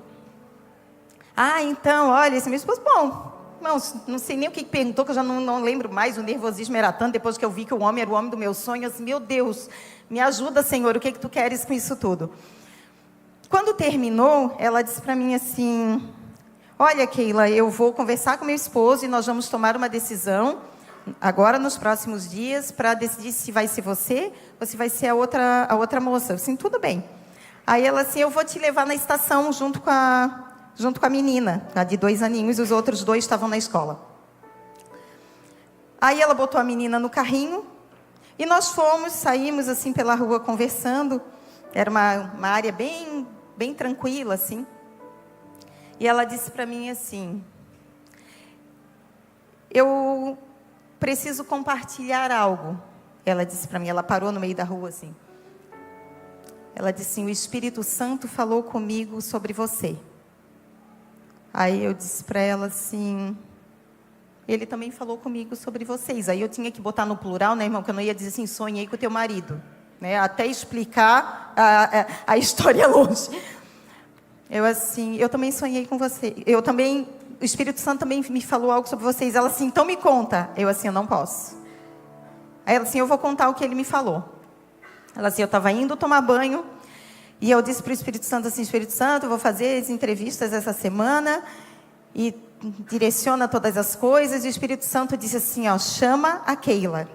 então, olha, esse meu esposo, bom, irmãos, não sei nem o que perguntou, que eu já não lembro mais, o nervosismo era tanto, depois que eu vi que o homem era o homem do meu sonho, eu disse, meu Deus, me ajuda, Senhor, o que tu queres com isso tudo? Quando terminou, ela disse para mim assim, olha, Keila, eu vou conversar com meu esposo e nós vamos tomar uma decisão, agora nos próximos dias, para decidir se vai ser você ou se vai ser a outra moça. Eu disse, tudo bem. Aí ela assim, eu vou te levar na estação junto com a menina, a de 2 aninhos, e os outros 2 estavam na escola. Aí ela botou a menina no carrinho, e nós saímos assim pela rua conversando, era uma área bem tranquila, assim. E ela disse para mim assim, eu preciso compartilhar algo. Ela disse para mim, ela parou no meio da rua assim. Ela disse assim, o Espírito Santo falou comigo sobre você. Aí eu disse para ela assim, ele também falou comigo sobre vocês. Aí eu tinha que botar no plural, né, irmão, que eu não ia dizer assim, sonhei com o teu marido, né, até explicar a história longe. Eu também sonhei com você. O Espírito Santo também me falou algo sobre vocês. Ela assim, então me conta. Eu assim, eu não posso. Aí ela assim, eu vou contar o que ele me falou. Ela assim, eu estava indo tomar banho, e eu disse para o Espírito Santo assim, Espírito Santo, eu vou fazer as entrevistas essa semana, e direciona todas as coisas, e o Espírito Santo disse assim, ó, chama a Keila.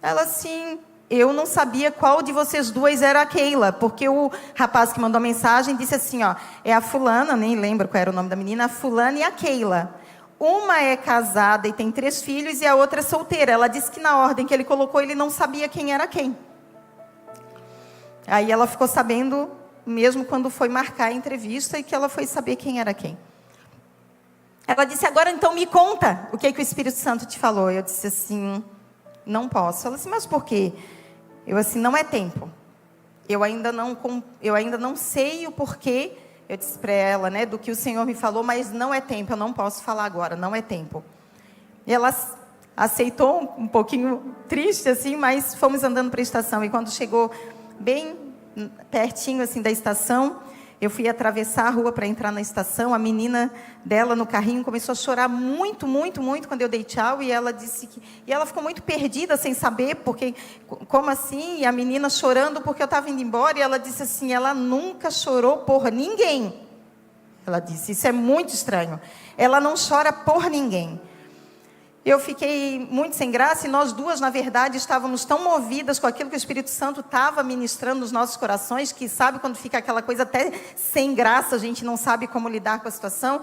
Ela assim, eu não sabia qual de vocês 2 era a Keila, porque o rapaz que mandou a mensagem disse assim, ó, é a fulana, nem lembro qual era o nome da menina, a fulana e a Keila. Uma é casada e tem 3 filhos, e a outra é solteira. Ela disse que na ordem que ele colocou, ele não sabia quem era quem. Aí ela ficou sabendo, mesmo quando foi marcar a entrevista, e que ela foi saber quem era quem. Ela disse, agora então me conta o que o Espírito Santo te falou. Eu disse assim, não posso. Ela disse, mas por quê? Eu assim, não é tempo. Eu ainda não sei o porquê. Eu disse para ela, né, do que o Senhor me falou, mas não é tempo, eu não posso falar agora, não é tempo. E ela aceitou, um pouquinho triste assim, mas fomos andando para a estação. E quando chegou bem pertinho assim da estação, eu fui atravessar a rua para entrar na estação, a menina dela no carrinho começou a chorar muito, muito, muito quando eu dei tchau, e ela disse e ela ficou muito perdida, sem saber, porque, como assim? E a menina chorando porque eu estava indo embora, e ela disse assim, ela nunca chorou por ninguém. Ela disse, isso é muito estranho. Ela não chora por ninguém. Eu fiquei muito sem graça, e nós 2, na verdade, estávamos tão movidas com aquilo que o Espírito Santo estava ministrando nos nossos corações, que sabe quando fica aquela coisa até sem graça, a gente não sabe como lidar com a situação.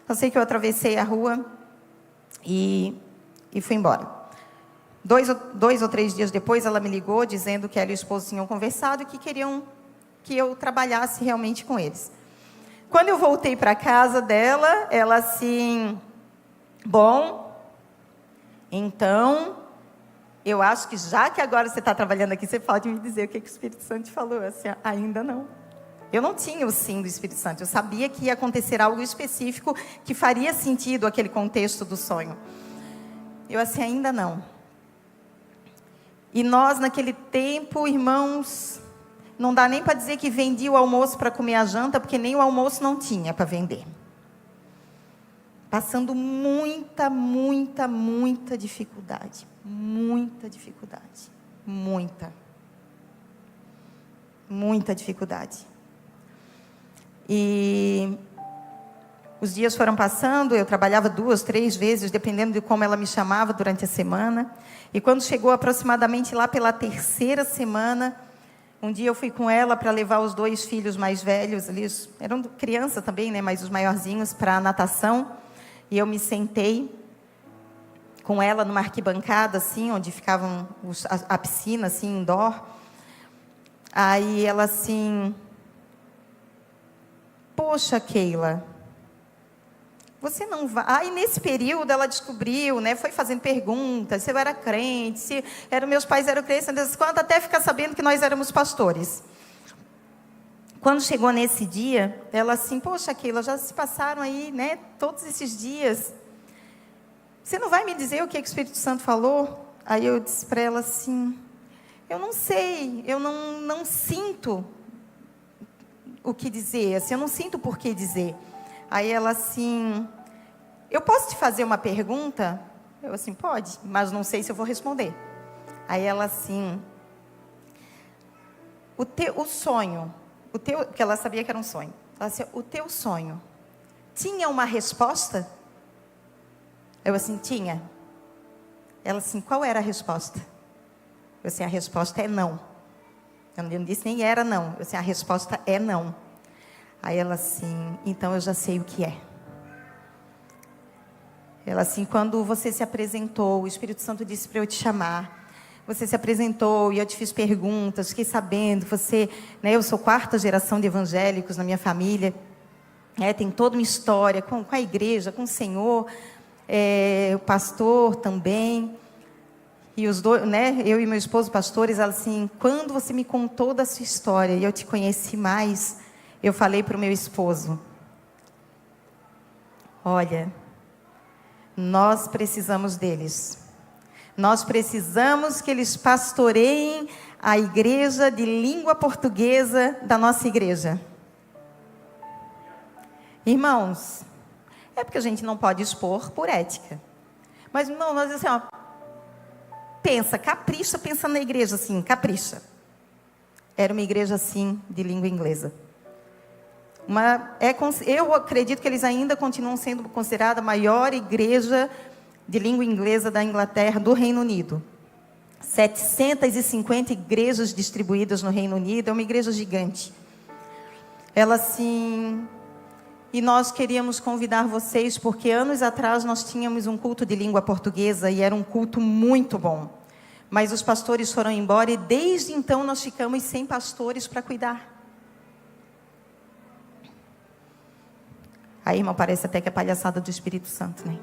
Eu sei que eu atravessei a rua e fui embora. 2 ou 3 dias depois, ela me ligou, dizendo que ela e o esposo tinham conversado e que queriam que eu trabalhasse realmente com eles. Quando eu voltei para a casa dela, ela assim, bom... Então, eu acho que já que agora você está trabalhando aqui, você pode me dizer o que o Espírito Santo te falou. Assim, ainda não. Eu não tinha o sim do Espírito Santo. Eu sabia que ia acontecer algo específico que faria sentido aquele contexto do sonho. Eu assim, ainda não. E nós, naquele tempo, irmãos, não dá nem para dizer que vendi o almoço para comer a janta, porque nem o almoço não tinha para vender. Passando muita dificuldade. Muita dificuldade. Muita dificuldade. E os dias foram passando, eu trabalhava 2, 3 vezes, dependendo de como ela me chamava durante a semana. E quando chegou aproximadamente lá pela 3ª semana, um dia eu fui com ela para levar os 2 filhos mais velhos, eles eram criança também, né, mas os maiorzinhos, para a natação. E eu me sentei com ela numa arquibancada, assim, onde ficavam a piscina, assim, indoor. Aí ela assim, poxa, Keila, você não vai... Aí nesse período ela descobriu, né, foi fazendo perguntas, se eu era crente, se meus pais eram crentes, quando até ficar sabendo que nós éramos pastores. Quando chegou nesse dia, ela assim, poxa, Keila, já se passaram aí, né, todos esses dias. Você não vai me dizer o que o Espírito Santo falou? Aí eu disse para ela assim, eu não sei, eu não sinto o que dizer, assim, eu não sinto por que dizer. Aí ela assim, eu posso te fazer uma pergunta? Eu assim, pode, mas não sei se eu vou responder. Aí ela assim, o sonho, que ela sabia que era um sonho. Ela assim, o teu sonho tinha uma resposta? Eu assim, tinha. Ela assim, qual era a resposta? Eu assim, a resposta é não. Eu não disse nem era não. Eu assim, a resposta é não. Aí ela assim, então eu já sei o que é. Ela assim, quando você se apresentou, o Espírito Santo disse para eu te chamar. Você se apresentou e eu te fiz perguntas, fiquei sabendo, você, né, eu sou 4ª geração de evangélicos na minha família. Tem toda uma história com a igreja, com o Senhor, o pastor também. E os dois, né, eu e meu esposo pastores, ela assim, quando você me contou da sua história e eu te conheci mais, eu falei para o meu esposo, olha, nós precisamos deles. Nós precisamos que eles pastoreiem a igreja de língua portuguesa da nossa igreja. Irmãos, é porque a gente não pode expor por ética. Mas, irmão, nós assim, ó, capricha, pensa na igreja assim, capricha. Era uma igreja assim, de língua inglesa. Eu acredito que eles ainda continuam sendo considerada a maior igreja de língua inglesa da Inglaterra, do Reino Unido. 750 igrejas distribuídas no Reino Unido, é uma igreja gigante. Ela assim, e nós queríamos convidar vocês, porque anos atrás nós tínhamos um culto de língua portuguesa, e era um culto muito bom. Mas os pastores foram embora, e desde então nós ficamos sem pastores para cuidar. Aí, irmão, parece até que é palhaçada do Espírito Santo, né?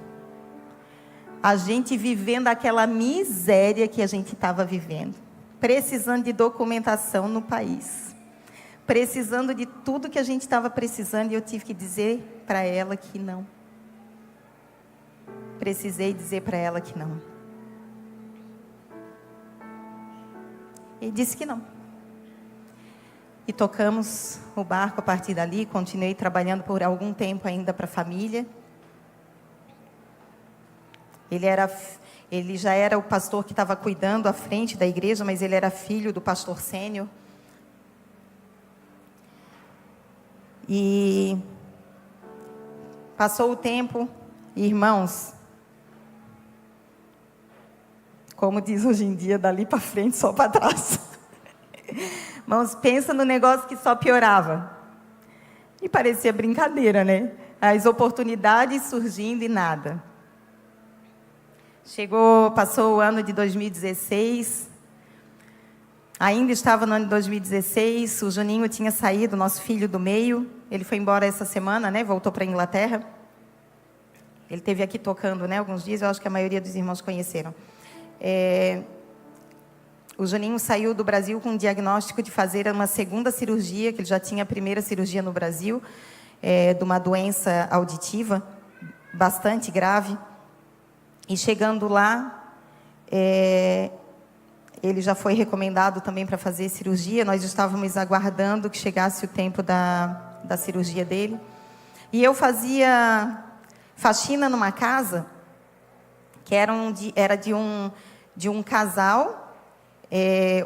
A gente vivendo aquela miséria que a gente estava vivendo. Precisando de documentação no país. Precisando de tudo que a gente estava precisando. E eu tive que dizer para ela que não. Precisei dizer para ela que não. E disse que não. E tocamos o barco a partir dali. Continuei trabalhando por algum tempo ainda para a família. Ele já era o pastor que estava cuidando à frente da igreja, mas ele era filho do pastor sênior. E passou o tempo, irmãos, como diz hoje em dia, dali para frente, só para trás. Irmãos, pensa no negócio que só piorava. E parecia brincadeira, né? As oportunidades surgindo e nada. Passou o ano de 2016, ainda estava no ano de 2016, o Juninho tinha saído, nosso filho do meio, ele foi embora essa semana, né, voltou para a Inglaterra. Ele esteve aqui tocando, né, alguns dias, eu acho que a maioria dos irmãos conheceram. O Juninho saiu do Brasil com o diagnóstico de fazer uma segunda cirurgia, que ele já tinha a primeira cirurgia no Brasil, de uma doença auditiva bastante grave. E chegando lá, ele já foi recomendado também para fazer cirurgia. Nós estávamos aguardando que chegasse o tempo da cirurgia dele. E eu fazia faxina numa casa que era de um casal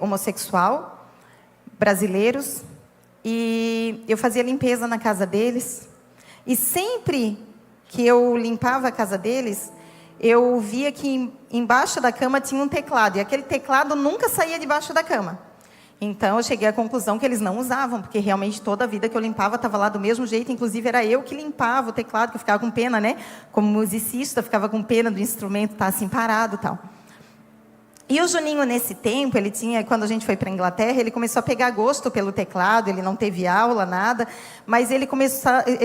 homossexual, brasileiros, e eu fazia limpeza na casa deles, e sempre que eu limpava a casa deles, eu via que embaixo da cama tinha um teclado, e aquele teclado nunca saía debaixo da cama. Então eu cheguei à conclusão que eles não usavam, porque realmente toda a vida que eu limpava estava lá do mesmo jeito, inclusive era eu que limpava o teclado, que eu ficava com pena, né? Como musicista, eu ficava com pena do instrumento estar assim parado e tal. E o Juninho, nesse tempo, quando a gente foi para a Inglaterra, ele começou a pegar gosto pelo teclado, ele não teve aula, nada, mas ele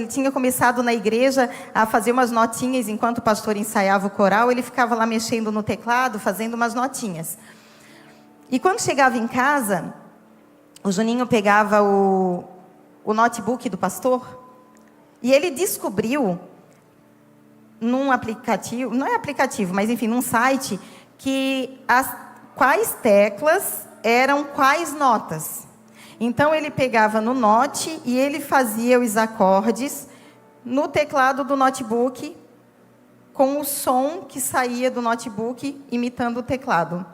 tinha começado na igreja a fazer umas notinhas, enquanto o pastor ensaiava o coral, ele ficava lá mexendo no teclado, fazendo umas notinhas. E quando chegava em casa, o Juninho pegava o notebook do pastor, e ele descobriu, num aplicativo, não é aplicativo, mas enfim, num site, que quais teclas eram quais notas. Então ele pegava no note e ele fazia os acordes no teclado do notebook com o som que saía do notebook imitando o teclado.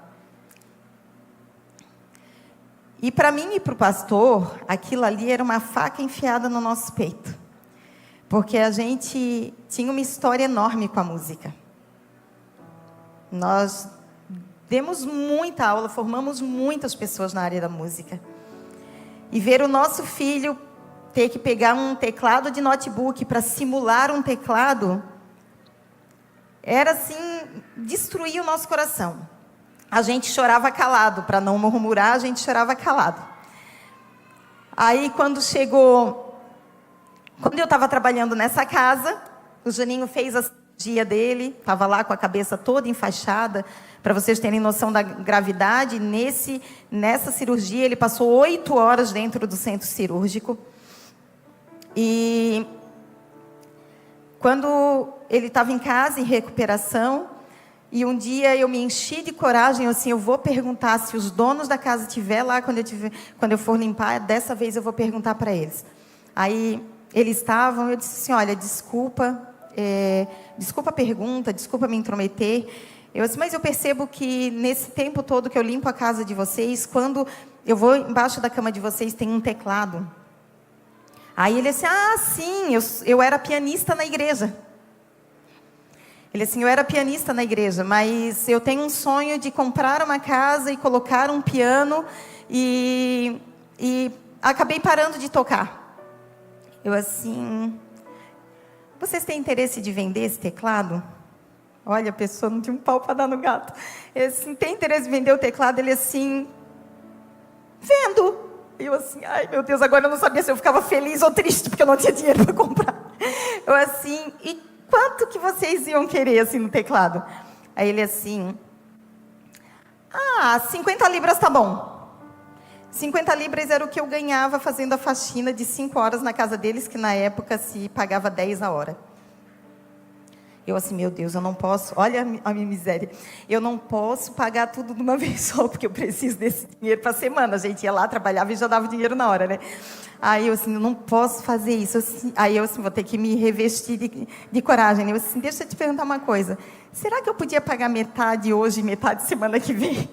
E para mim e para o pastor, aquilo ali era uma faca enfiada no nosso peito. Porque a gente tinha uma história enorme com a música. Nós demos muita aula, formamos muitas pessoas na área da música. E ver o nosso filho ter que pegar um teclado de notebook para simular um teclado, era assim, destruir o nosso coração. A gente chorava calado, para não murmurar, a gente chorava calado. Aí quando eu estava trabalhando nessa casa, o Juninho fez a dia dele, estava lá com a cabeça toda enfaixada, para vocês terem noção da gravidade. Nessa cirurgia, ele passou 8 horas dentro do centro cirúrgico. E quando ele estava em casa, em recuperação, e um dia eu me enchi de coragem, assim, eu vou perguntar se os donos da casa estiver lá, quando eu for limpar, dessa vez eu vou perguntar para eles. Aí eles estavam, eu disse assim, olha, desculpa a pergunta, desculpa me intrometer. Eu disse, mas eu percebo que nesse tempo todo que eu limpo a casa de vocês, quando eu vou embaixo da cama de vocês, tem um teclado. Aí ele disse, sim, eu era pianista na igreja. Ele disse, eu era pianista na igreja, mas eu tenho um sonho de comprar uma casa e colocar um piano, e acabei parando de tocar. Eu assim, vocês têm interesse de vender esse teclado? Olha, a pessoa não tinha um pau para dar no gato. Ele assim, tem interesse de vender o teclado? Ele assim, vendo. Eu assim, ai meu Deus, agora eu não sabia se eu ficava feliz ou triste, porque eu não tinha dinheiro para comprar. Eu assim, e quanto que vocês iam querer assim no teclado? Aí ele assim, 50 libras tá bom. 50 libras era o que eu ganhava fazendo a faxina de 5 horas na casa deles, que na época se pagava 10 a hora. Eu assim, meu Deus, eu não posso, olha a minha miséria, eu não posso pagar tudo de uma vez só, porque eu preciso desse dinheiro para a semana. A gente ia lá, trabalhava e já dava dinheiro na hora, né? Aí eu assim, eu não posso fazer isso. Aí eu assim, vou ter que me revestir de coragem. Eu assim, deixa eu te perguntar uma coisa, será que eu podia pagar metade hoje e metade semana que vem?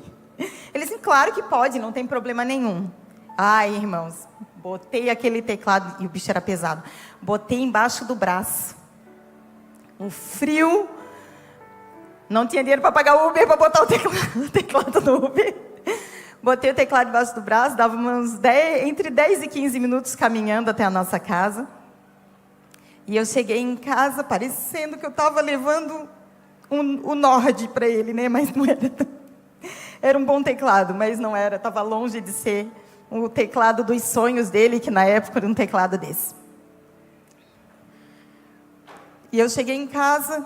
Ele assim, claro que pode, não tem problema nenhum. Ai, irmãos, botei aquele teclado, e o bicho era pesado, botei embaixo do braço. Um frio, não tinha dinheiro para pagar o Uber, para botar o teclado no Uber. Botei o teclado debaixo do braço, dava entre 10 e 15 minutos caminhando até a nossa casa. E eu cheguei em casa parecendo que eu estava levando o Nord para ele, né? Mas não era. Era um bom teclado, mas não era, estava longe de ser o teclado dos sonhos dele, que na época era um teclado desse. E eu cheguei em casa,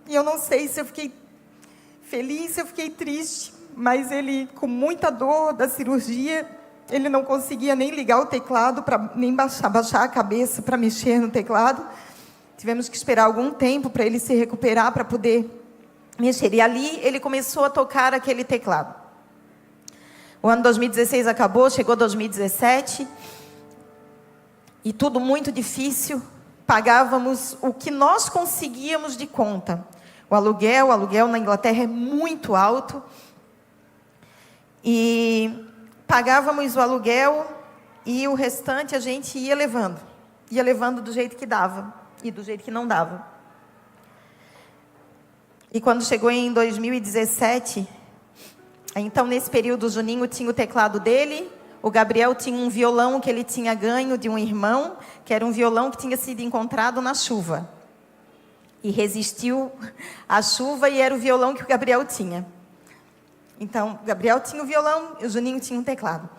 e eu não sei se eu fiquei feliz, se eu fiquei triste, mas ele, com muita dor da cirurgia, ele não conseguia nem ligar o teclado, nem baixar a cabeça para mexer no teclado. Tivemos que esperar algum tempo para ele se recuperar, para poder mexer. E ali ele começou a tocar aquele teclado. O ano 2016 acabou, chegou 2017, e tudo muito difícil. Pagávamos o que nós conseguíamos de conta. O aluguel na Inglaterra é muito alto. E pagávamos o aluguel e o restante a gente ia levando do jeito que dava e do jeito que não dava. E quando chegou em 2017, então nesse período o Juninho tinha o teclado dele, o Gabriel tinha um violão que ele tinha ganho de um irmão, que era um violão que tinha sido encontrado na chuva. E resistiu à chuva, e era o violão que o Gabriel tinha. Então, o Gabriel tinha o violão e o Juninho tinha um teclado.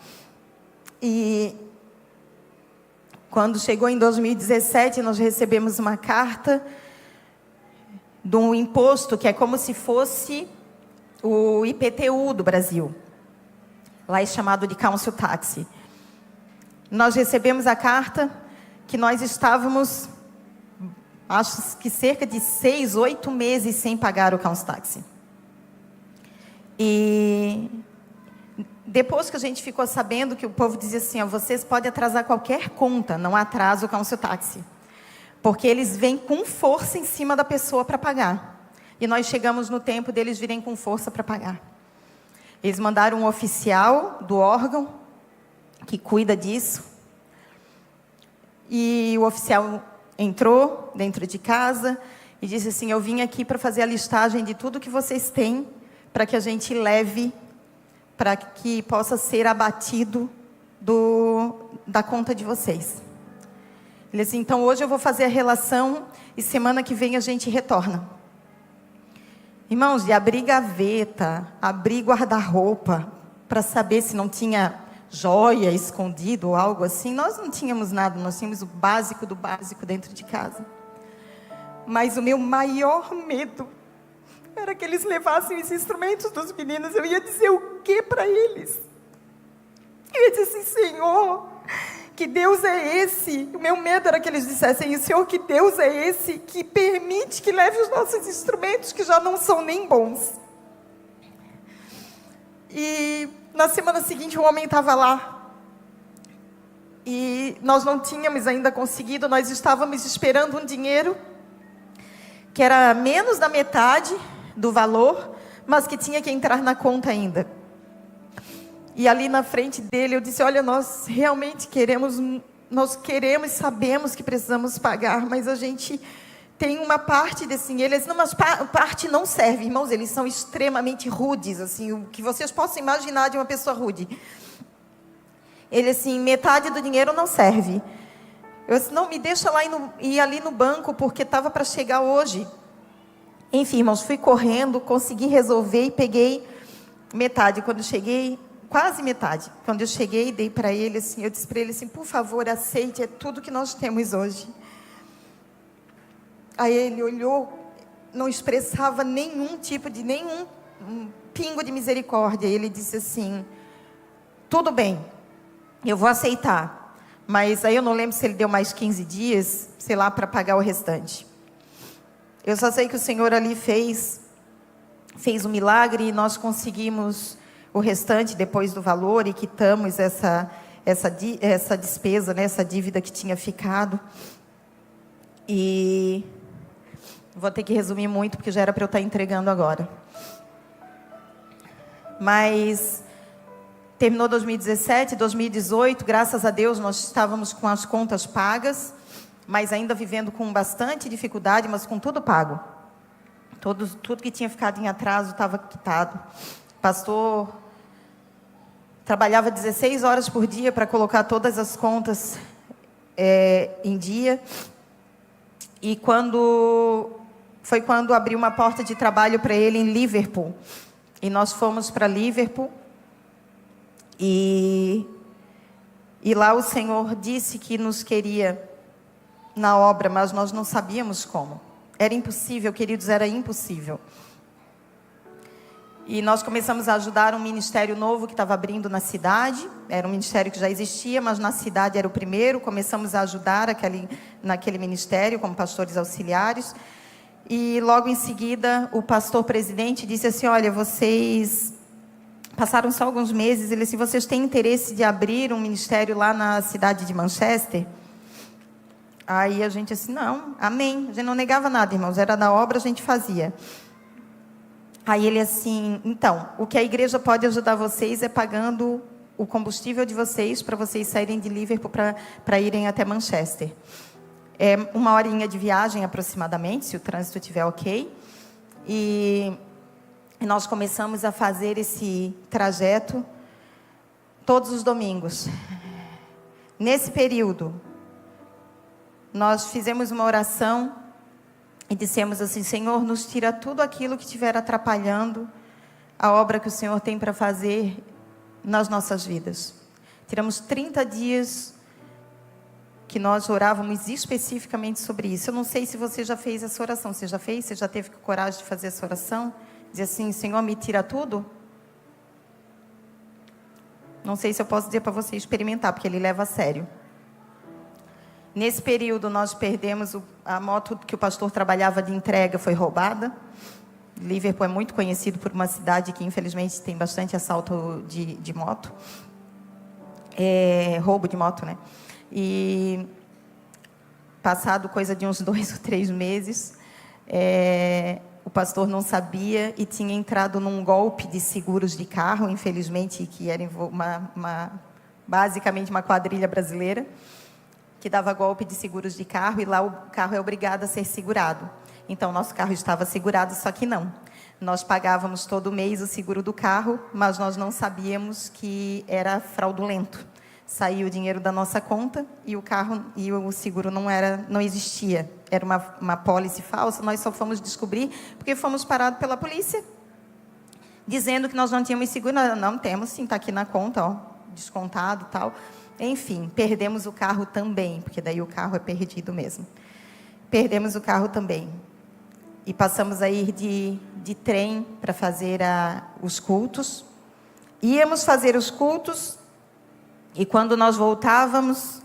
E quando chegou em 2017, nós recebemos uma carta de um imposto que é como se fosse o IPTU do Brasil. Lá é chamado de Council Tax. Nós recebemos a carta que nós estávamos, acho que cerca de 6, 8 meses sem pagar o Council Tax. E depois que a gente ficou sabendo que o povo dizia assim, ó, vocês podem atrasar qualquer conta, não atrasa o Council Tax. Porque eles vêm com força em cima da pessoa para pagar. E nós chegamos no tempo deles virem com força para pagar. Eles mandaram um oficial do órgão que cuida disso. E o oficial entrou dentro de casa e disse assim, eu vim aqui para fazer a listagem de tudo que vocês têm, para que a gente leve, para que possa ser abatido da conta de vocês. Ele disse, então hoje eu vou fazer a relação e semana que vem a gente retorna. Irmãos, de abrir gaveta, abrir guarda-roupa, para saber se não tinha joia escondido ou algo assim, nós não tínhamos nada, nós tínhamos o básico do básico dentro de casa. Mas o meu maior medo era que eles levassem os instrumentos dos meninos. Eu ia dizer o que para eles? Eu ia dizer assim, Senhor, que Deus é esse? O meu medo era que eles dissessem, Senhor, que Deus é esse que permite que leve os nossos instrumentos, que já não são nem bons. E na semana seguinte o homem estava lá. E nós não tínhamos ainda conseguido, nós estávamos esperando um dinheiro que era menos da metade do valor, mas que tinha que entrar na conta ainda. E ali na frente dele eu disse, olha, nós realmente queremos, sabemos que precisamos pagar, mas a gente tem uma parte desse dinheiro. Eles, não, mas parte não serve, irmãos, eles são extremamente rudes, assim, o que vocês possam imaginar de uma pessoa rude. Ele assim, metade do dinheiro não serve. Eu disse, não, me deixa lá ir ali no banco, porque estava para chegar hoje. Enfim, irmãos, fui correndo, consegui resolver e peguei metade. Quando eu cheguei, quase metade. Quando eu cheguei, dei para ele assim, eu disse para ele assim, por favor, aceite, é tudo que nós temos hoje. Aí ele olhou, não expressava nenhum pingo de misericórdia. E ele disse assim, tudo bem, eu vou aceitar. Mas aí eu não lembro se ele deu mais 15 dias, sei lá, para pagar o restante. Eu só sei que o Senhor ali fez um milagre e nós conseguimos o restante depois do valor e quitamos essa despesa, né, essa dívida que tinha ficado. E vou ter que resumir muito, porque já era para eu estar entregando agora. Mas terminou 2017, 2018, graças a Deus nós estávamos com as contas pagas, mas ainda vivendo com bastante dificuldade, mas com tudo pago. Tudo que tinha ficado em atraso estava quitado. O pastor trabalhava 16 horas por dia para colocar todas as contas em dia. E foi quando abriu uma porta de trabalho para ele em Liverpool. E nós fomos para Liverpool. E lá o Senhor disse que nos queria na obra, mas nós não sabíamos como. Era impossível, queridos, era impossível. E nós começamos a ajudar um ministério novo que estava abrindo na cidade. Era um ministério que já existia, mas na cidade era o primeiro. Começamos a ajudar naquele ministério como pastores auxiliares. E logo em seguida o pastor presidente disse assim: olha, vocês passaram só alguns meses. Ele disse: vocês têm interesse de abrir um ministério lá na cidade de Manchester? Aí a gente assim: não, amém. A gente não negava nada, irmãos. Era da obra, a gente fazia. Aí ele assim: então, o que a igreja pode ajudar vocês é pagando o combustível de vocês para vocês saírem de Liverpool para irem até Manchester. É 1 horinha de viagem aproximadamente, se o trânsito estiver ok. E nós começamos a fazer esse trajeto todos os domingos. Nesse período, nós fizemos uma oração e dissemos assim: Senhor, nos tira tudo aquilo que estiver atrapalhando a obra que o Senhor tem para fazer nas nossas vidas. Tiramos 30 dias que nós orávamos especificamente sobre isso. Eu não sei se você já fez essa oração. Você já fez? Você já teve coragem de fazer essa oração? Dizer assim: Senhor, me tira tudo? Não sei se eu posso dizer para você experimentar, porque ele leva a sério. Nesse período, nós perdemos a moto que o pastor trabalhava de entrega, foi roubada. Liverpool é muito conhecido por uma cidade que, infelizmente, tem bastante assalto de moto. Roubo de moto, né? E, passado coisa de uns 2 ou 3 meses, o pastor não sabia e tinha entrado num golpe de seguros de carro, infelizmente, que era basicamente uma quadrilha brasileira, que dava golpe de seguros de carro, e lá o carro é obrigado a ser segurado. Então, nosso carro estava segurado, só que não. Nós pagávamos todo mês o seguro do carro, mas nós não sabíamos que era fraudulento. Saiu o dinheiro da nossa conta e o carro e o seguro não existia. Era uma pólice falsa. Nós só fomos descobrir porque fomos parados pela polícia, dizendo que nós não tínhamos seguro. Não temos, sim, está aqui na conta, ó, descontado, tal. Enfim, perdemos o carro também, porque daí o carro é perdido mesmo. Perdemos o carro também. E passamos a ir de trem para fazer os cultos. Íamos fazer os cultos, e quando nós voltávamos,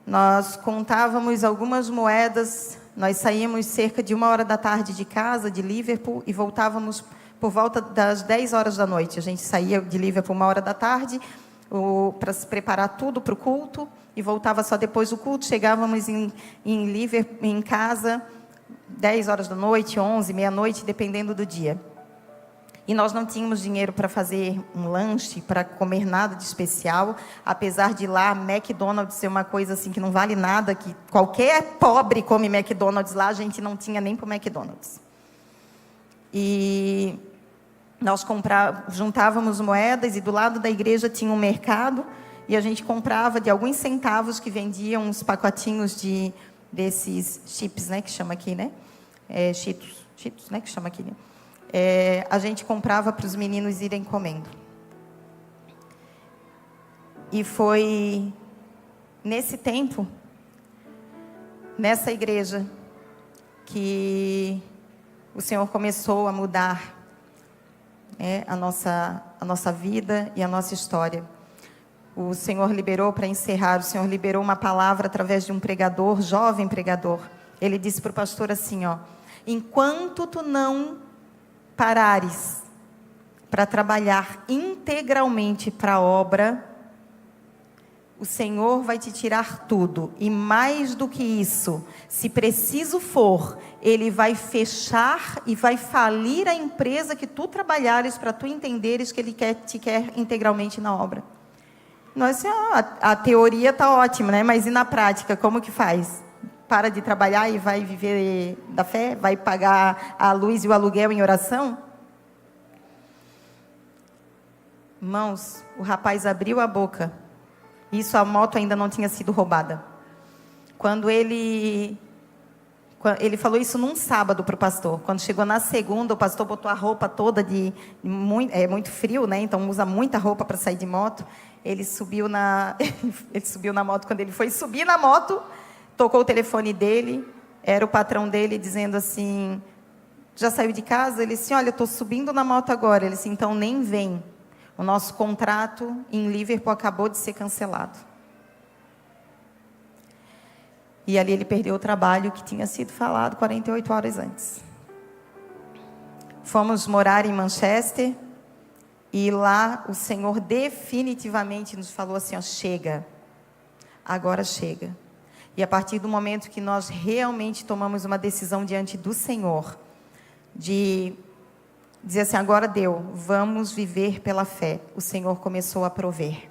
nós contávamos algumas moedas. Nós saímos cerca de 1 hora da tarde de casa, de Liverpool, e voltávamos por volta das 10 horas da noite. A gente saía de Liverpool 1 hora da tarde, para se preparar tudo para o culto, e voltava só depois do culto. Chegávamos em Liverpool, em casa, 10 horas da noite, 11, meia-noite, dependendo do dia. E nós não tínhamos dinheiro para fazer um lanche, para comer nada de especial, apesar de lá McDonald's ser uma coisa assim que não vale nada, que qualquer pobre come McDonald's lá. A gente não tinha nem para o McDonald's. E nós juntávamos moedas, e do lado da igreja tinha um mercado, e a gente comprava de alguns centavos, que vendiam uns pacotinhos desses chips, né, que chama aqui, né? Cheetos, né, que chama aqui, né? A gente comprava para os meninos irem comendo. E foi nesse tempo, nessa igreja, que o Senhor começou a mudar a nossa vida e a nossa história. O Senhor liberou, para encerrar, o Senhor liberou uma palavra através de um pregador, jovem pregador. Ele disse para o pastor assim, ó: enquanto tu não parares para trabalhar integralmente para a obra, o Senhor vai te tirar tudo. E mais do que isso, se preciso for, Ele vai fechar e vai falir a empresa que tu trabalhares, para tu entenderes que Ele te quer integralmente na obra. Nós, a teoria está ótima, né? Mas e na prática, como que faz? Para de trabalhar e vai viver da fé? Vai pagar a luz e o aluguel em oração? Irmãos, o rapaz abriu a boca. Isso, a moto ainda não tinha sido roubada. Quando ele falou isso num sábado para o pastor. Quando chegou na segunda, o pastor botou a roupa toda muito frio, né? Então usa muita roupa para sair de moto. Ele subiu na moto. Quando ele foi subir na moto, tocou o telefone dele. Era o patrão dele dizendo assim: Já saiu de casa? Ele disse, olha, eu estou subindo na moto agora. Ele disse, então nem vem. O nosso contrato em Liverpool acabou de ser cancelado. E ali ele perdeu o trabalho que tinha sido falado 48 horas antes. Fomos morar em Manchester. E lá o Senhor definitivamente nos falou assim, ó, chega. Agora chega. E a partir do momento que nós realmente tomamos uma decisão diante do Senhor, de dizer assim, agora deu, vamos viver pela fé. O Senhor começou a prover.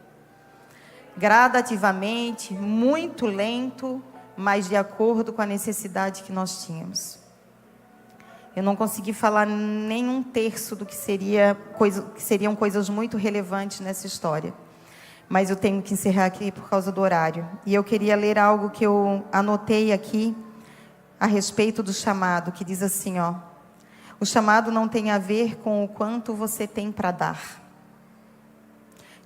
Gradativamente, muito lento, mas de acordo com a necessidade que nós tínhamos. Eu não consegui falar nem um terço do que seriam coisas muito relevantes nessa história. Mas eu tenho que encerrar aqui por causa do horário. E eu queria ler algo que eu anotei aqui a respeito do chamado, que diz assim, ó. O chamado não tem a ver com o quanto você tem para dar,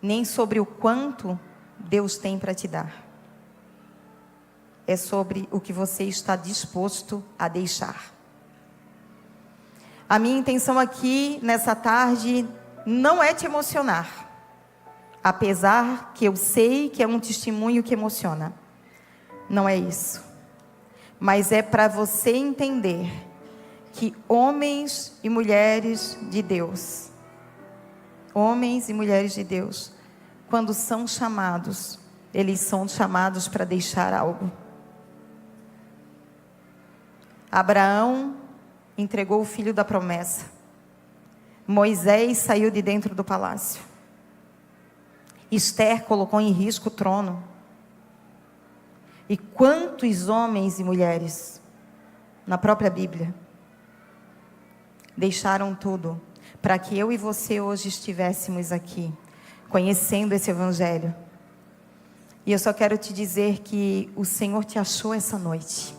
nem sobre o quanto Deus tem para te dar. É sobre o que você está disposto a deixar. A minha intenção aqui, nessa tarde, não é te emocionar. Apesar que eu sei que é um testemunho que emociona. Não é isso. Mas é para você entender que homens e mulheres de Deus, quando são chamados, eles são chamados para deixar algo. Abraão entregou o filho da promessa. Moisés saiu de dentro do palácio. Esther colocou em risco o trono. E quantos homens e mulheres, na própria Bíblia, deixaram tudo para que eu e você hoje estivéssemos aqui, conhecendo esse Evangelho. E eu só quero te dizer que o Senhor te achou essa noite.